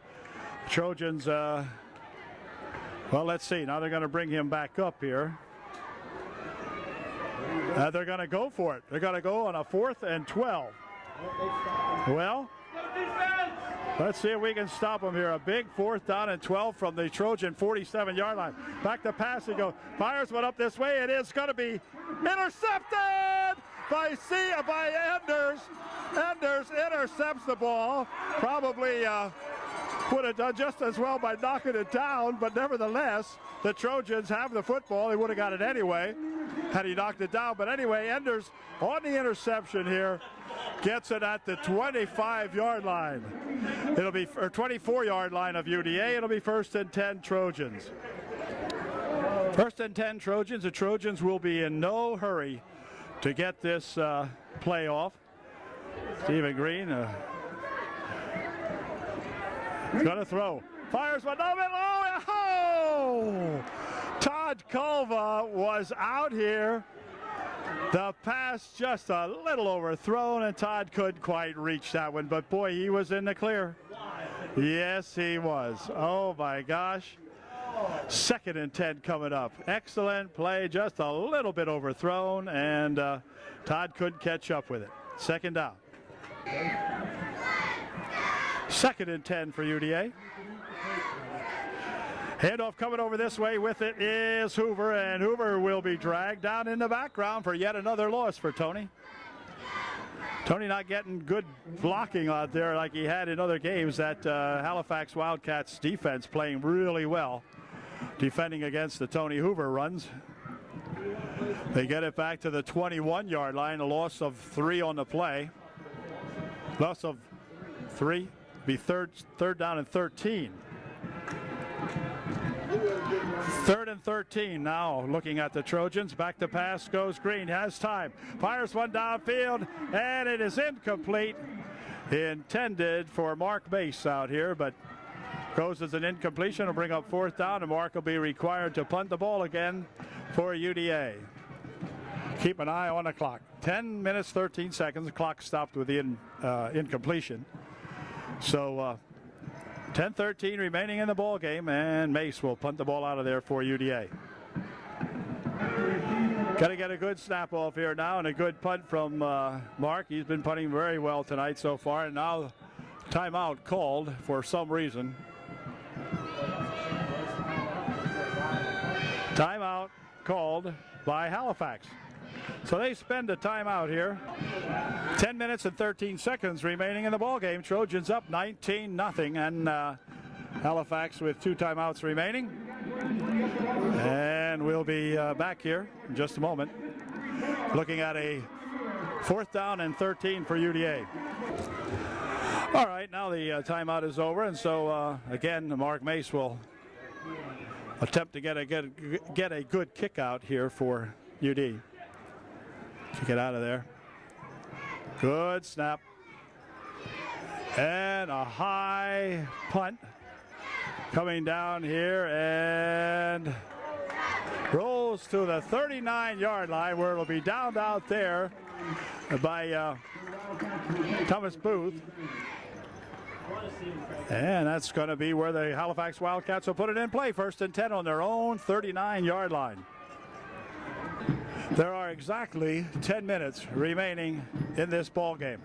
Trojans, well, let's see. Now they're going to bring him back up here. They're going to go for it. They're going to go on a 4th and 12. Well, let's see if we can stop them here. A big 4th down and 12 from the Trojan 47-yard line. Back to pass he goes. Fires one up this way. It is going to be intercepted by Enders. Enders intercepts the ball. Probably would have done just as well by knocking it down, but nevertheless, the Trojans have the football. They would have got it anyway had he knocked it down. But anyway, Enders on the interception here gets it at the 25-yard line. It'll be 24-yard line of UDA. It'll be 1st and 10 Trojans. 1st and 10 Trojans. The Trojans will be in no hurry to get this play off. Stephen Green going to throw. Fires one. Oh! Todd Culva was out here. The pass just a little overthrown, and Todd couldn't quite reach that one. But, boy, he was in the clear. Yes, he was. Oh, my gosh. 2nd and 10 coming up. Excellent play, just a little bit overthrown, and Todd couldn't catch up with it. 2nd down. 2nd and 10 for UDA. Handoff coming over this way with it is Hoover, and Hoover will be dragged down in the background for yet another loss for Tony. Tony not getting good blocking out there like he had in other games. That Halifax Wildcats defense playing really well, defending against the Tony Hoover runs. They get it back to the 21-yard line, a loss of 3 on the play. Loss of 3, be third down and 13. 3rd and 13 now, looking at the Trojans. Back to pass goes Green, has time. Fires one downfield, and it is incomplete. Intended for Mark Mace out here, but goes as an incompletion. Will bring up 4th down, and Mark will be required to punt the ball again for UDA. Keep an eye on the clock. 10 minutes, 13 seconds. The clock stopped with the incompletion. So 10-13 remaining in the ball game, and Mace will punt the ball out of there for UDA. Got to get a good snap off here now, and a good punt from Mark. He's been punting very well tonight so far, and now timeout called for some reason. Timeout called by Halifax. So they spend a timeout here. 10 minutes and 13 seconds remaining in the ball game. Trojans up 19-0, and Halifax with 2 timeouts remaining. And we'll be back here in just a moment, looking at a 4th down and 13 for UDA. All right, now the timeout is over, and so again, Mark Mace will attempt to get a good kick out here for UD to get out of there. Good snap. And a high punt coming down here and rolls to the 39-yard line, where it'll be downed out there by Thomas Booth. And that's going to be where the Halifax Wildcats will put it in play. 1st and 10 on their own 39-yard line. There are exactly 10 minutes remaining in this ball game.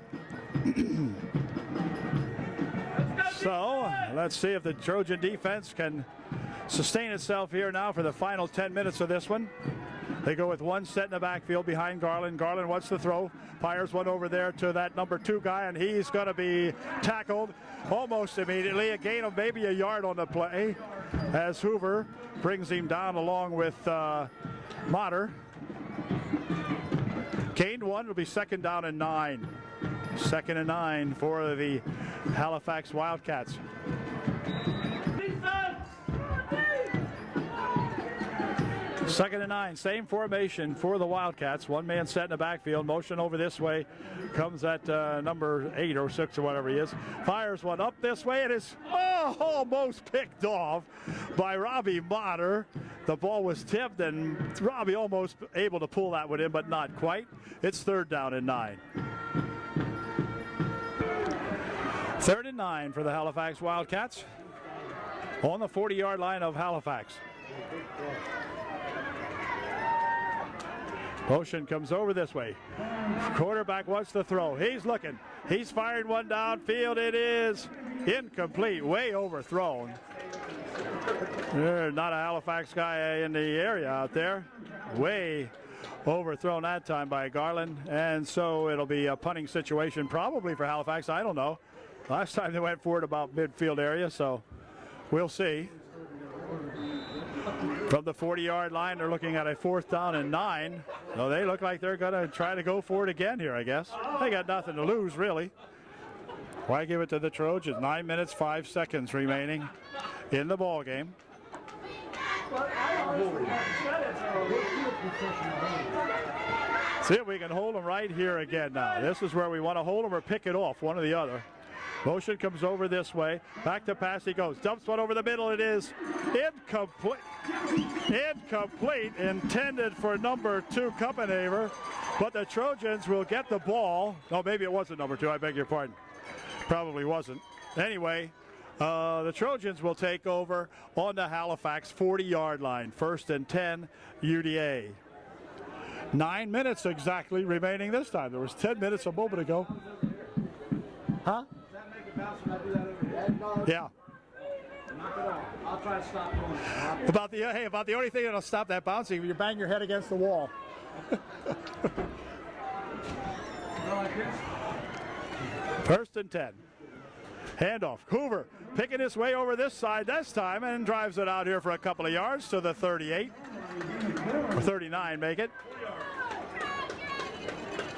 So let's see if the Trojan defense can sustain itself here now for the final 10 minutes of this one. They go with one set in the backfield behind Garland. Garland wants to throw, fires one over there to that number 2 guy, and he's going to be tackled almost immediately. A gain of maybe a yard on the play as Hoover brings him down along with Motter. Gained 1. It'll be 2nd down and 9. 2nd and 9 for the Halifax Wildcats. 2nd and 9, same formation for the Wildcats. One man set in the backfield, motion over this way. Comes at number 8 or 6 or whatever he is. Fires one up this way. It is almost picked off by Robbie Motter. The ball was tipped, and Robbie almost able to pull that one in, but not quite. It's 3rd down and 9. 3rd and 9 for the Halifax Wildcats on the 40-yard line of Halifax. Motion comes over this way. Quarterback wants to throw. He's looking. He's fired one downfield. It is incomplete. Way overthrown. There's not a Halifax guy in the area out there. Way overthrown that time by Garland. And so it'll be a punting situation probably for Halifax. I don't know. Last time they went for it about midfield area, so we'll see. From the 40-yard line, they're looking at a 4th down and 9. So they look like they're going to try to go for it again here, I guess. They got nothing to lose, really. Why give it to the Trojans? 9 minutes, 5 seconds remaining in the ball game. See if we can hold them right here again now. This is where we want to hold them or pick it off, one or the other. Motion comes over this way. Back to pass he goes. Dumps one over the middle. It is incomplete. Incomplete. Intended for number 2, Kuppenhaver. But the Trojans will get the ball. Oh, maybe it wasn't number 2. I beg your pardon. Probably wasn't. Anyway, the Trojans will take over on the Halifax 40-yard line. 1st and 10, UDA. 9 minutes exactly remaining this time. There was 10 minutes a moment ago. Huh? Yeah. Knock it off. I'll try to stop doing it. About the only thing that'll stop that bouncing if you bang your head against the wall. First and 10. Handoff. Hoover picking his way over this side this time and drives it out here for a couple of yards to the 38. Or 39, make it.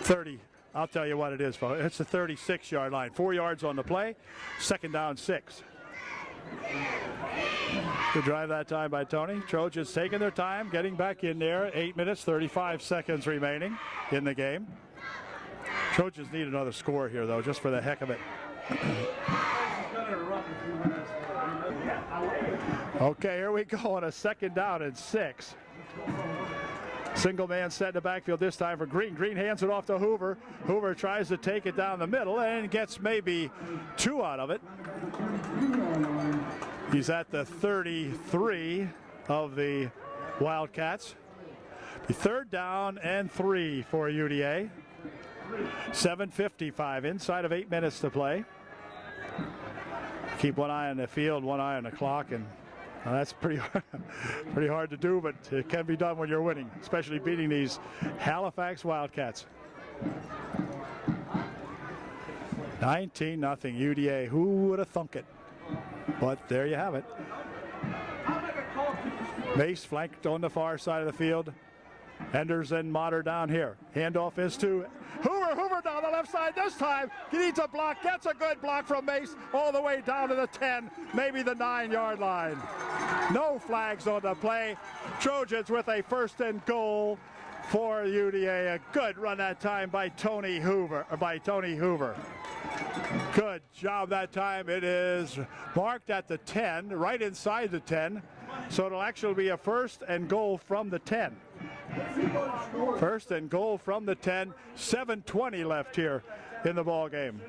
30. I'll tell you what it is, folks. It's the 36-yard line. 4 yards on the play. 2nd down, 6. Good drive that time by Tony. Trojans taking their time, getting back in there. 8 minutes, 35 seconds remaining in the game. Trojans need another score here, though, just for the heck of it. Okay, here we go on a 2nd down and 6. Single man set in the backfield this time for Green. Green hands it off to Hoover. Hoover tries to take it down the middle and gets maybe 2 out of it. He's at the 33 of the Wildcats. The 3rd down and 3 for UDA. 7:55 inside of 8 minutes to play. Keep one eye on the field, one eye on the clock, and that's pretty hard to do, but it can be done when you're winning, especially beating these Halifax Wildcats. 19-0 UDA. Who would have thunk it? But there you have it. Mace flanked on the far side of the field. Enders and Motter down here. Handoff is to Hoover. on the left side this time. He needs a block, gets a good block from Mace all the way down to the 10, maybe the 9-yard line. No flags on the play. Trojans with a 1st and goal for UDA. A good run that time by Tony Hoover. Good job that time. It is marked at the 10, right inside the 10. So it'll actually be a 1st and goal from the 10. 1st and goal from the 10. 7:20 left here in the ball game.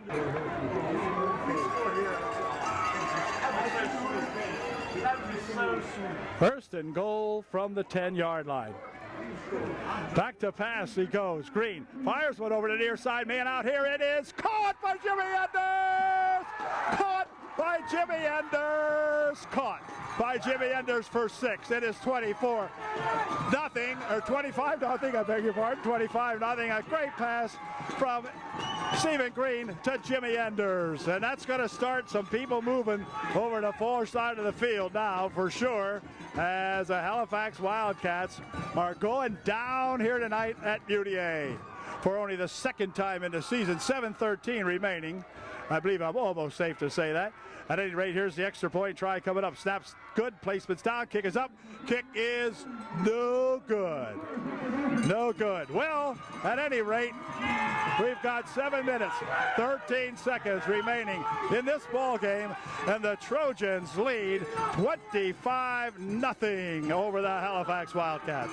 First and goal from the 10-yard line. Back to pass he goes. Green fires one over the near side. Man out here. It is caught by Jimmy Enders. Caught by Jimmy Enders. Caught by Jimmy Enders for 6. It is 24-0 or 25-0. I beg your pardon. 25-0. A great pass from Stephen Green to Jimmy Enders, and that's going to start some people moving over the far side of the field now for sure, as the Halifax Wildcats are going down here tonight at UDA for only the 2nd time in the season. 7:13 remaining. I believe I'm almost safe to say that. At any rate, here's the extra point try coming up. Snaps good, placements down, kick is up. Kick is no good. No good. Well, at any rate, we've got 7 minutes, 13 seconds remaining in this ball game, and the Trojans lead 25-0 over the Halifax Wildcats.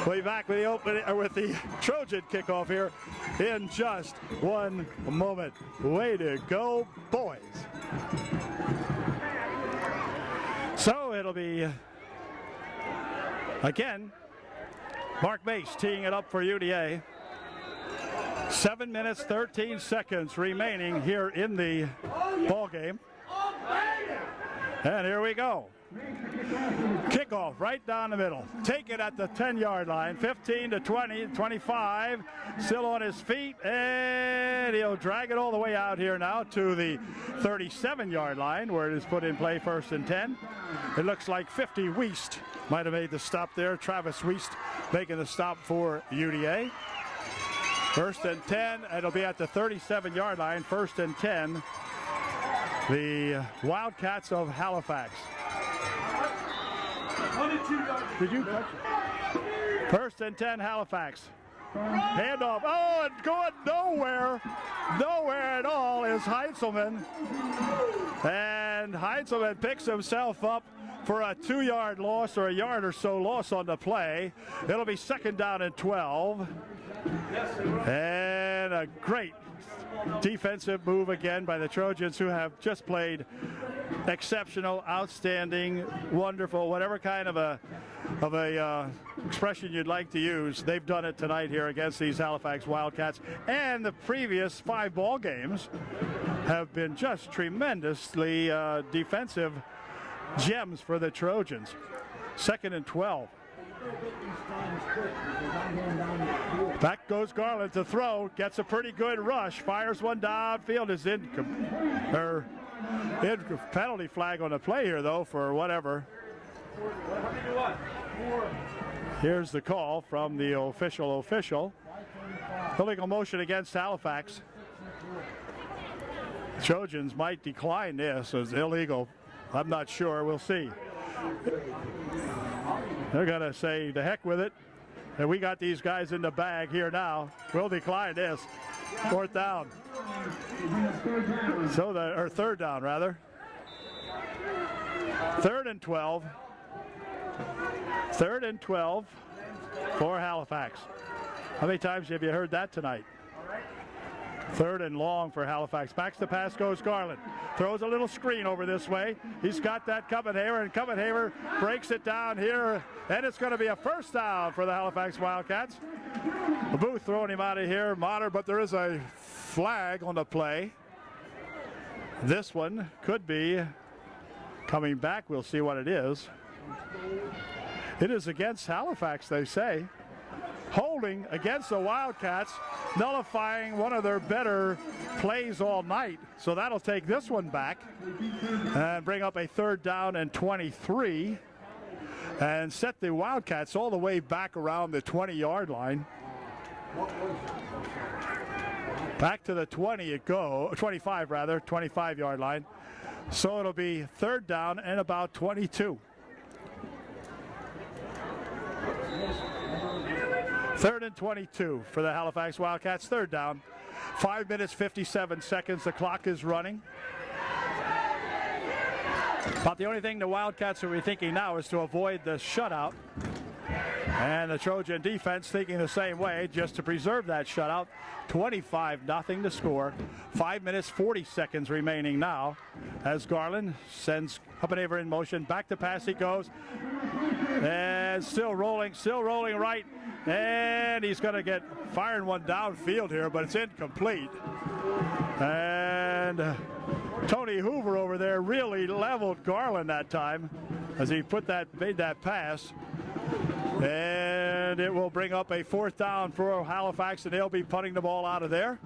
We'll be back with the Trojan kickoff here in just one moment. Way to go, boys. So it'll be, again, Mark Mace teeing it up for UDA. 7 minutes, 13 seconds remaining here in the ball game. And here we go. Kickoff right down the middle. Take it at the 10-yard line. 15-20, 25. Still on his feet, and he'll drag it all the way out here now to the 37-yard line, where it is put in play 1st and 10. It looks like 50 Wiest might have made the stop there. Travis Wiest making the stop for UDA. 1st and 10. It'll be at the 37-yard line. 1st and 10. The Wildcats of Halifax. Did you touch it? 1st and 10, Halifax. Handoff. Oh, and going nowhere. Nowhere at all is Heintzelman. And Heintzelman picks himself up for a 2-yard loss, or a yard or so loss on the play. It'll be 2nd down and 12. And a great defensive move again by the Trojans, who have just played exceptional, outstanding, wonderful, whatever kind of a expression you'd like to use. They've done it tonight here against these Halifax Wildcats, and the previous 5 ball games have been just tremendously defensive gems for the Trojans. 2nd and 12. Back goes Garland to throw, gets a pretty good rush, fires one downfield, is in penalty flag on the play here though for whatever. Here's the call from the official. Illegal motion against Halifax. Trojans might decline this as illegal. I'm not sure, we'll see. They're going to say, the heck with it. And we got these guys in the bag here now. We'll decline this. 4th down. So or 3rd down, rather. 3rd and 12. 3rd and 12 for Halifax. How many times have you heard that tonight? 3rd and long for Halifax. Backs the pass, goes Garland. Throws a little screen over this way. He's got that Copenhaver, and Copenhaver breaks it down here. And it's going to be a 1st down for the Halifax Wildcats. Booth throwing him out of here, Motter, but there is a flag on the play. This one could be coming back. We'll see what it is. It is against Halifax, they say. Holding against the Wildcats, nullifying one of their better plays all night. So that'll take this one back and bring up a 3rd down and 23 and set the Wildcats all the way back around the 20-yard line. Back to the 25-yard line. So it'll be third down and about 22. Third and 22 for the Halifax Wildcats. Third down. 5 minutes, 57 seconds. The clock is running. But the only thing the Wildcats are thinking now is to avoid the shutout. And the Trojan defense thinking the same way, just to preserve that shutout. 25-0 to score. 5 minutes, 40 seconds remaining now as Garland sends Huppenaver in motion. Back to pass he goes. And still rolling right. And he's going to get firing one downfield here, but it's incomplete. And Tony Hoover over there really leveled Garland that time as he made that pass. And it will bring up a fourth down for Halifax, and they'll be punting the ball out of there.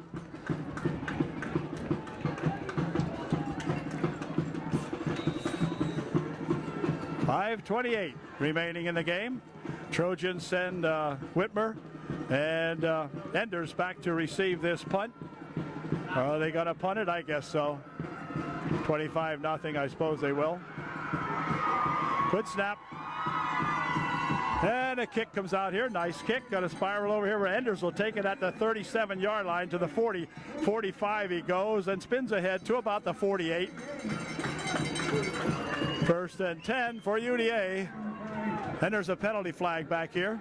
.5:28 remaining in the game. Trojans send Whitmer and Enders back to receive this punt. Are they going to punt it? I guess so. 25-0, I suppose they will. Good snap. And a kick comes out here. Nice kick. Got a spiral over here where Enders will take it at the 37-yard line to the 40. 45 he goes and spins ahead to about the 48. First and 10 for UDA. And there's a penalty flag back here.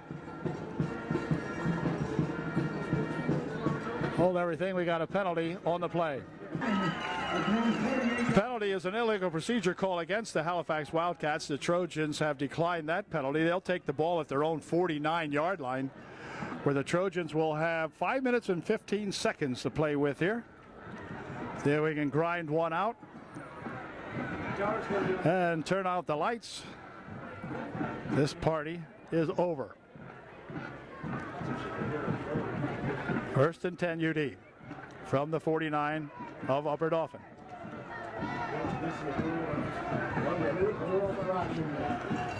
Hold everything. We got a penalty on the play. Penalty is an illegal procedure call against the Halifax Wildcats. The Trojans have declined that penalty. They'll take the ball at their own 49-yard line, where the Trojans will have 5 minutes and 15 seconds to play with here. There we can grind one out and turn out the lights. This party is over. First and 10 UD from the 49 of Upper Dauphin.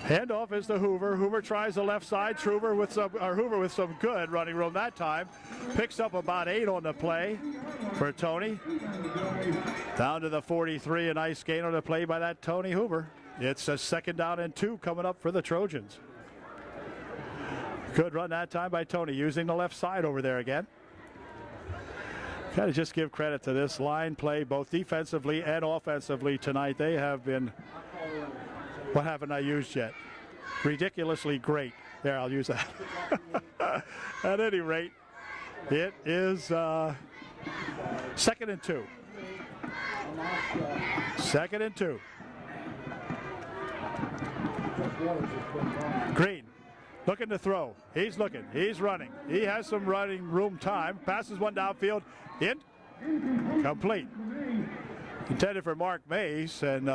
Handoff is to Hoover. Hoover tries the left side. Hoover with some good running room that time. Picks up about 8 on the play for Tony. Down to the 43. A nice gain on the play by that Tony Hoover. It's a second down and 2 coming up for the Trojans. Good run that time by Tony, using the left side over there again. Got to just give credit to this line play, both defensively and offensively tonight. They have been, what haven't I used yet? Ridiculously great. There, I'll use that. At any rate, it is second and 2. Second and 2. Green looking to throw. He's looking. He's running. He has some running room time. Passes one downfield. Complete. Intended for Mark Mays, and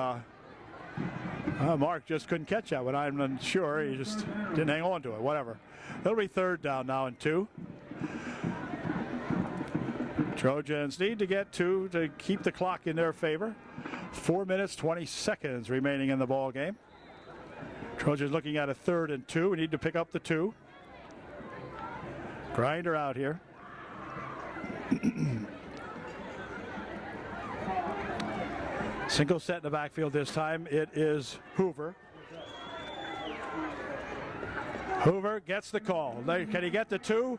Mark just couldn't catch that one. I'm not sure. He just didn't hang on to it. Whatever. It'll be third down now and 2. Trojans need to get 2 to keep the clock in their favor. 4 minutes, 20 seconds remaining in the ball game. Trojans looking at a third and 2. We need to pick up the 2. Grinder out here. Single set in the backfield this time. It is Hoover. Hoover gets the call. Can he get the 2?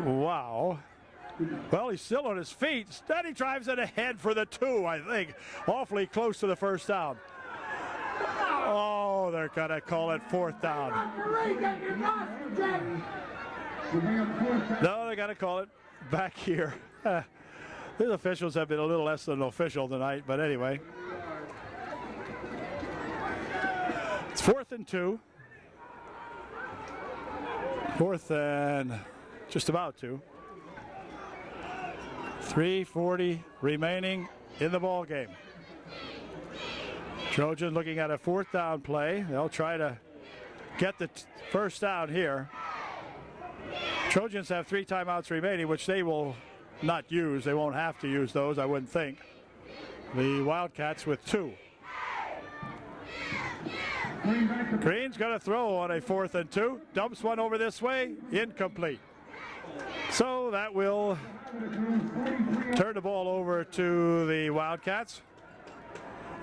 Wow. Well, he's still on his feet. Then he drives it ahead for the 2, I think. Awfully close to the first down. Oh, they're going to call it fourth down. No, they got to call it back here. These officials have been a little less than official tonight, but anyway. It's 4th and 2. 4th and just about 2. 3:40 remaining in the ball game. Trojan looking at a fourth down play. They'll try to get the first down here. Trojans have 3 timeouts remaining, which they will not use. They won't have to use those, I wouldn't think. The Wildcats with 2. Green's going to throw on a 4th and 2. Dumps one over this way. Incomplete. So that will turn the ball over to the Wildcats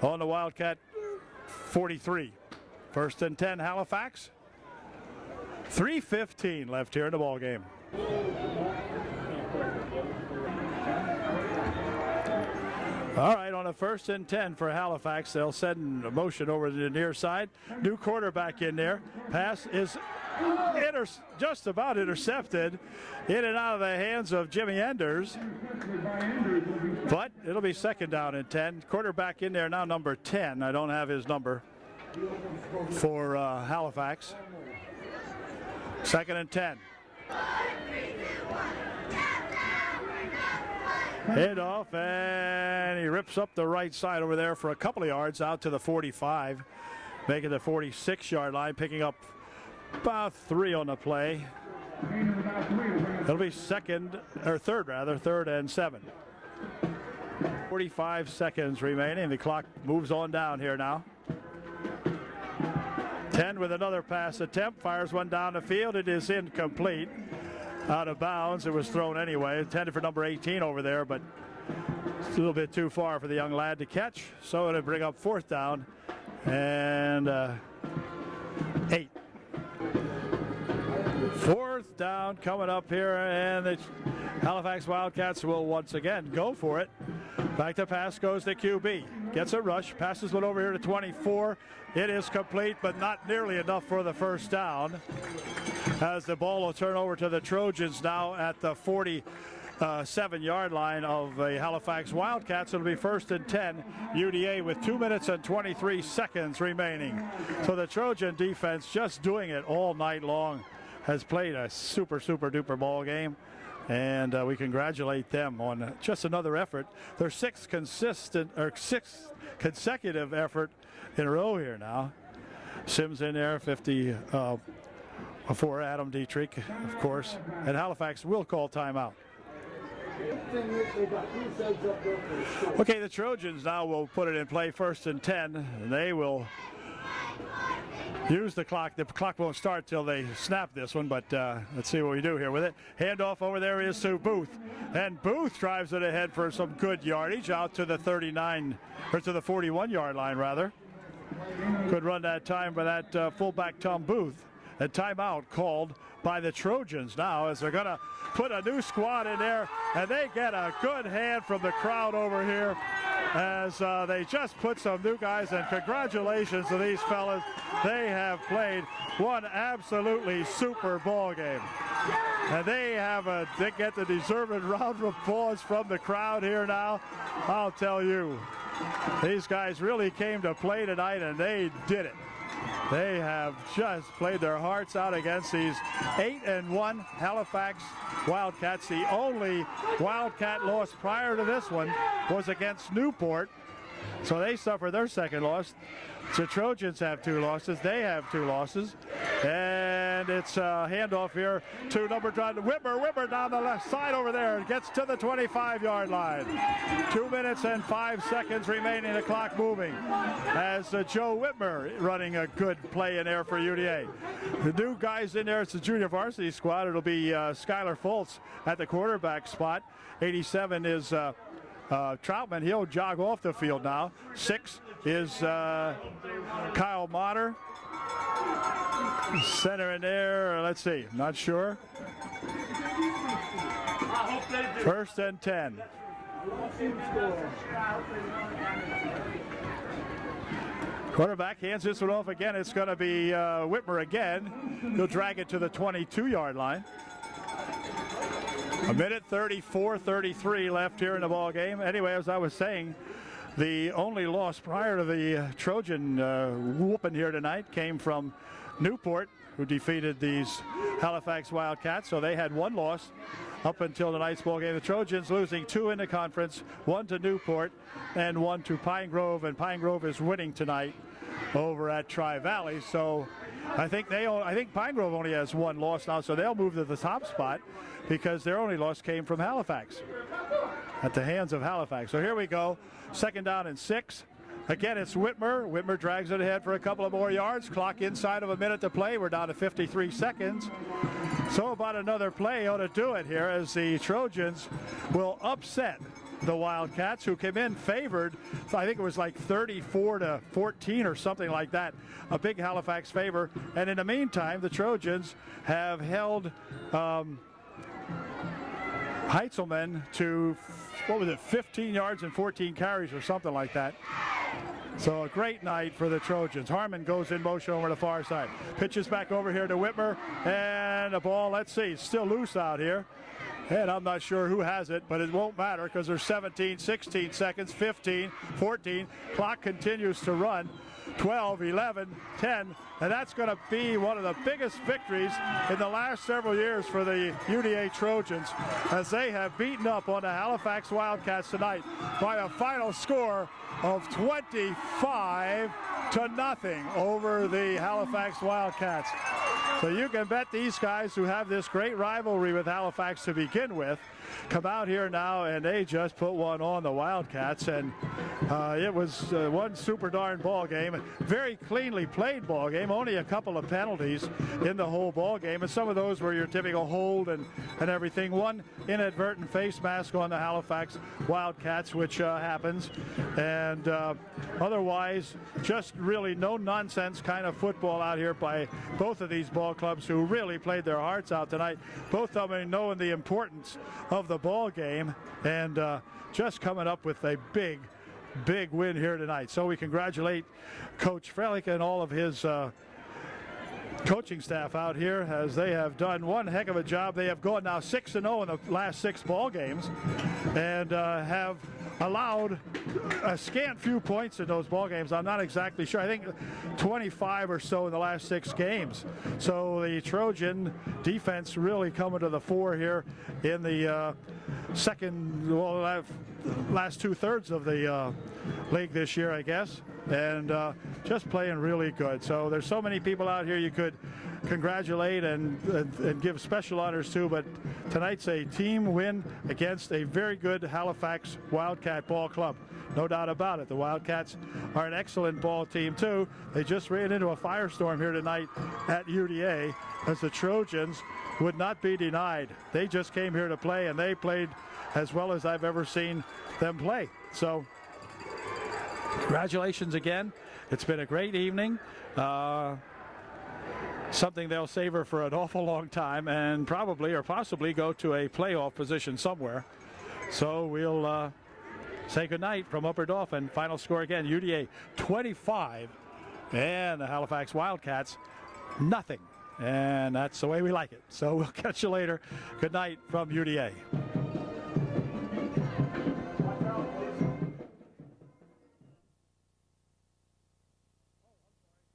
on the Wildcat 43. 1st and 10 Halifax. 3:15 left here in the ball game. All right, on a 1st and 10 for Halifax, they'll send a motion over to the near side. New quarterback in there. Pass is just about intercepted, in and out of the hands of Jimmy Enders. But it'll be 2nd down and 10. Quarterback in there now, number 10. I don't have his number for Halifax. 2nd and 10. Head off, and he rips up the right side over there for a couple of yards out to the 45, making the 46-yard line, picking up about 3 on the play. It'll be 3rd and 7. 45 seconds remaining. The clock moves on down here now. 10 with another pass attempt, fires one down the field. It is incomplete. Out of bounds. It was thrown anyway. Intended for number 18 over there, but it's a little bit too far for the young lad to catch. So it'll bring up 4th down and 8. 4th down coming up here, and the Halifax Wildcats will once again go for it. Back to pass goes the QB. Gets a rush, passes one over here to 24. It is complete, but not nearly enough for the 1st down. As the ball will turn over to the Trojans now at the 47-yard line of the Halifax Wildcats. It'll be 1st and 10, UDA with 2 minutes and 23 seconds remaining. So the Trojan defense just doing it all night long. Has played a super duper ball game. And we congratulate them on just another effort. Their 6th consecutive effort in a row here now. Sims in there, 50 for Adam Dietrich, of course. And Halifax will call timeout. Okay, the Trojans now will put it in play, 1st and 10. And they will use the clock. The clock won't start till they snap this one, but let's see what we do here with it. Handoff over there is to Booth. And Booth drives it ahead for some good yardage out to the 39, or to the 41-yard line, rather. Good run that time by that fullback Tom Booth. A timeout called by the Trojans now, as they're going to put a new squad in there, and they get a good hand from the crowd over here as they just put some new guys, and congratulations to these fellas. They have played one absolutely super ball game, and they get the deserved round of applause from the crowd here now. I'll tell you, these guys really came to play tonight, and they did it. They have just played their hearts out against these 8-1 Halifax Wildcats. The only Wildcat loss prior to this one was against Newport, so they suffered their 2nd loss. The Trojans have 2 losses. They have 2 losses. And it's a handoff here to number 10, Whitmer down the left side over there. Gets to the 25-yard line. 2 minutes and 5 seconds remaining. The clock moving. As Joe Whitmer running a good play in there for UDA. The new guys in there, it's the junior varsity squad. It'll be Skylar Foltz at the quarterback spot. 87 is Troutman. He'll jog off the field now. 6 is Kyle Motter. Center in there, let's see, not sure. 1st and 10. Quarterback hands this one off again. It's going to be Whitmer again. He'll drag it to the 22-yard line. 1:34:33 left here in the ball game. Anyway, as I was saying, the only loss prior to the Trojan whooping here tonight came from Newport, who defeated these Halifax Wildcats. So they had 1 loss up until tonight's ball game. The Trojans losing 2 in the conference, 1 to Newport and 1 to Pine Grove. And Pine Grove is winning tonight over at Tri-Valley. So I think Pine Grove only has 1 loss now, so they'll move to the top spot because their only loss came from Halifax, at the hands of Halifax. So here we go, 2nd down and 6. Again, it's Whitmer. Whitmer drags it ahead for a couple of more yards. Clock inside of a minute to play. We're down to 53 seconds. So about another play ought to do it here as the Trojans will upset the Wildcats, who came in favored. I think it was like 34-14 or something like that. A big Halifax favor. And in the meantime, the Trojans have held Heitzelman to, 15 yards and 14 carries or something like that. So a great night for the Trojans. Harmon goes in motion over the far side. Pitches back over here to Whitmer. And the ball, let's see, still loose out here. And I'm not sure who has it, but it won't matter because there's 17, 16 seconds, 15, 14. Clock continues to run. 12, 11, 10, and that's going to be one of the biggest victories in the last several years for the UDA Trojans, as they have beaten up on the Halifax Wildcats tonight by a final score of 25-0 over the Halifax Wildcats. So you can bet these guys, who have this great rivalry with Halifax to begin with, come out here now and they just put one on the Wildcats, and it was one super darn ball game. Very cleanly played ball game, only a couple of penalties in the whole ball game, and some of those were your typical hold and everything. One inadvertent face mask on the Halifax Wildcats, which happens, and otherwise just really no nonsense kind of football out here by both of these ball clubs, who really played their hearts out tonight. Both of them knowing the importance of the ball game, and just coming up with a big win here tonight. So we congratulate Coach Frelick and all of his coaching staff out here, as they have done one heck of a job. They have gone now 6-0 in the last 6 ball games, and have allowed a scant few points in those ball games. I'm not exactly sure. I think 25 or so in the last 6 games. So the Trojan defense really coming to the fore here in the last 2/3 of the league this year, I guess, and just playing really good. So there's so many people out here you could congratulate and give special honors to, but tonight's a team win against a very good Halifax Wildcat ball club. No doubt about it. The Wildcats are an excellent ball team too. They just ran into a firestorm here tonight at UDA, as the Trojans would not be denied. They just came here to play, and they played as well as I've ever seen them play. So congratulations again. It's been a great evening. Something they'll savor for an awful long time, and probably or possibly go to a playoff position somewhere. So we'll say goodnight from Upper Dauphin. Final score again, UDA 25 and the Halifax Wildcats nothing. And that's the way we like it. So we'll catch you later. Good night from UDA.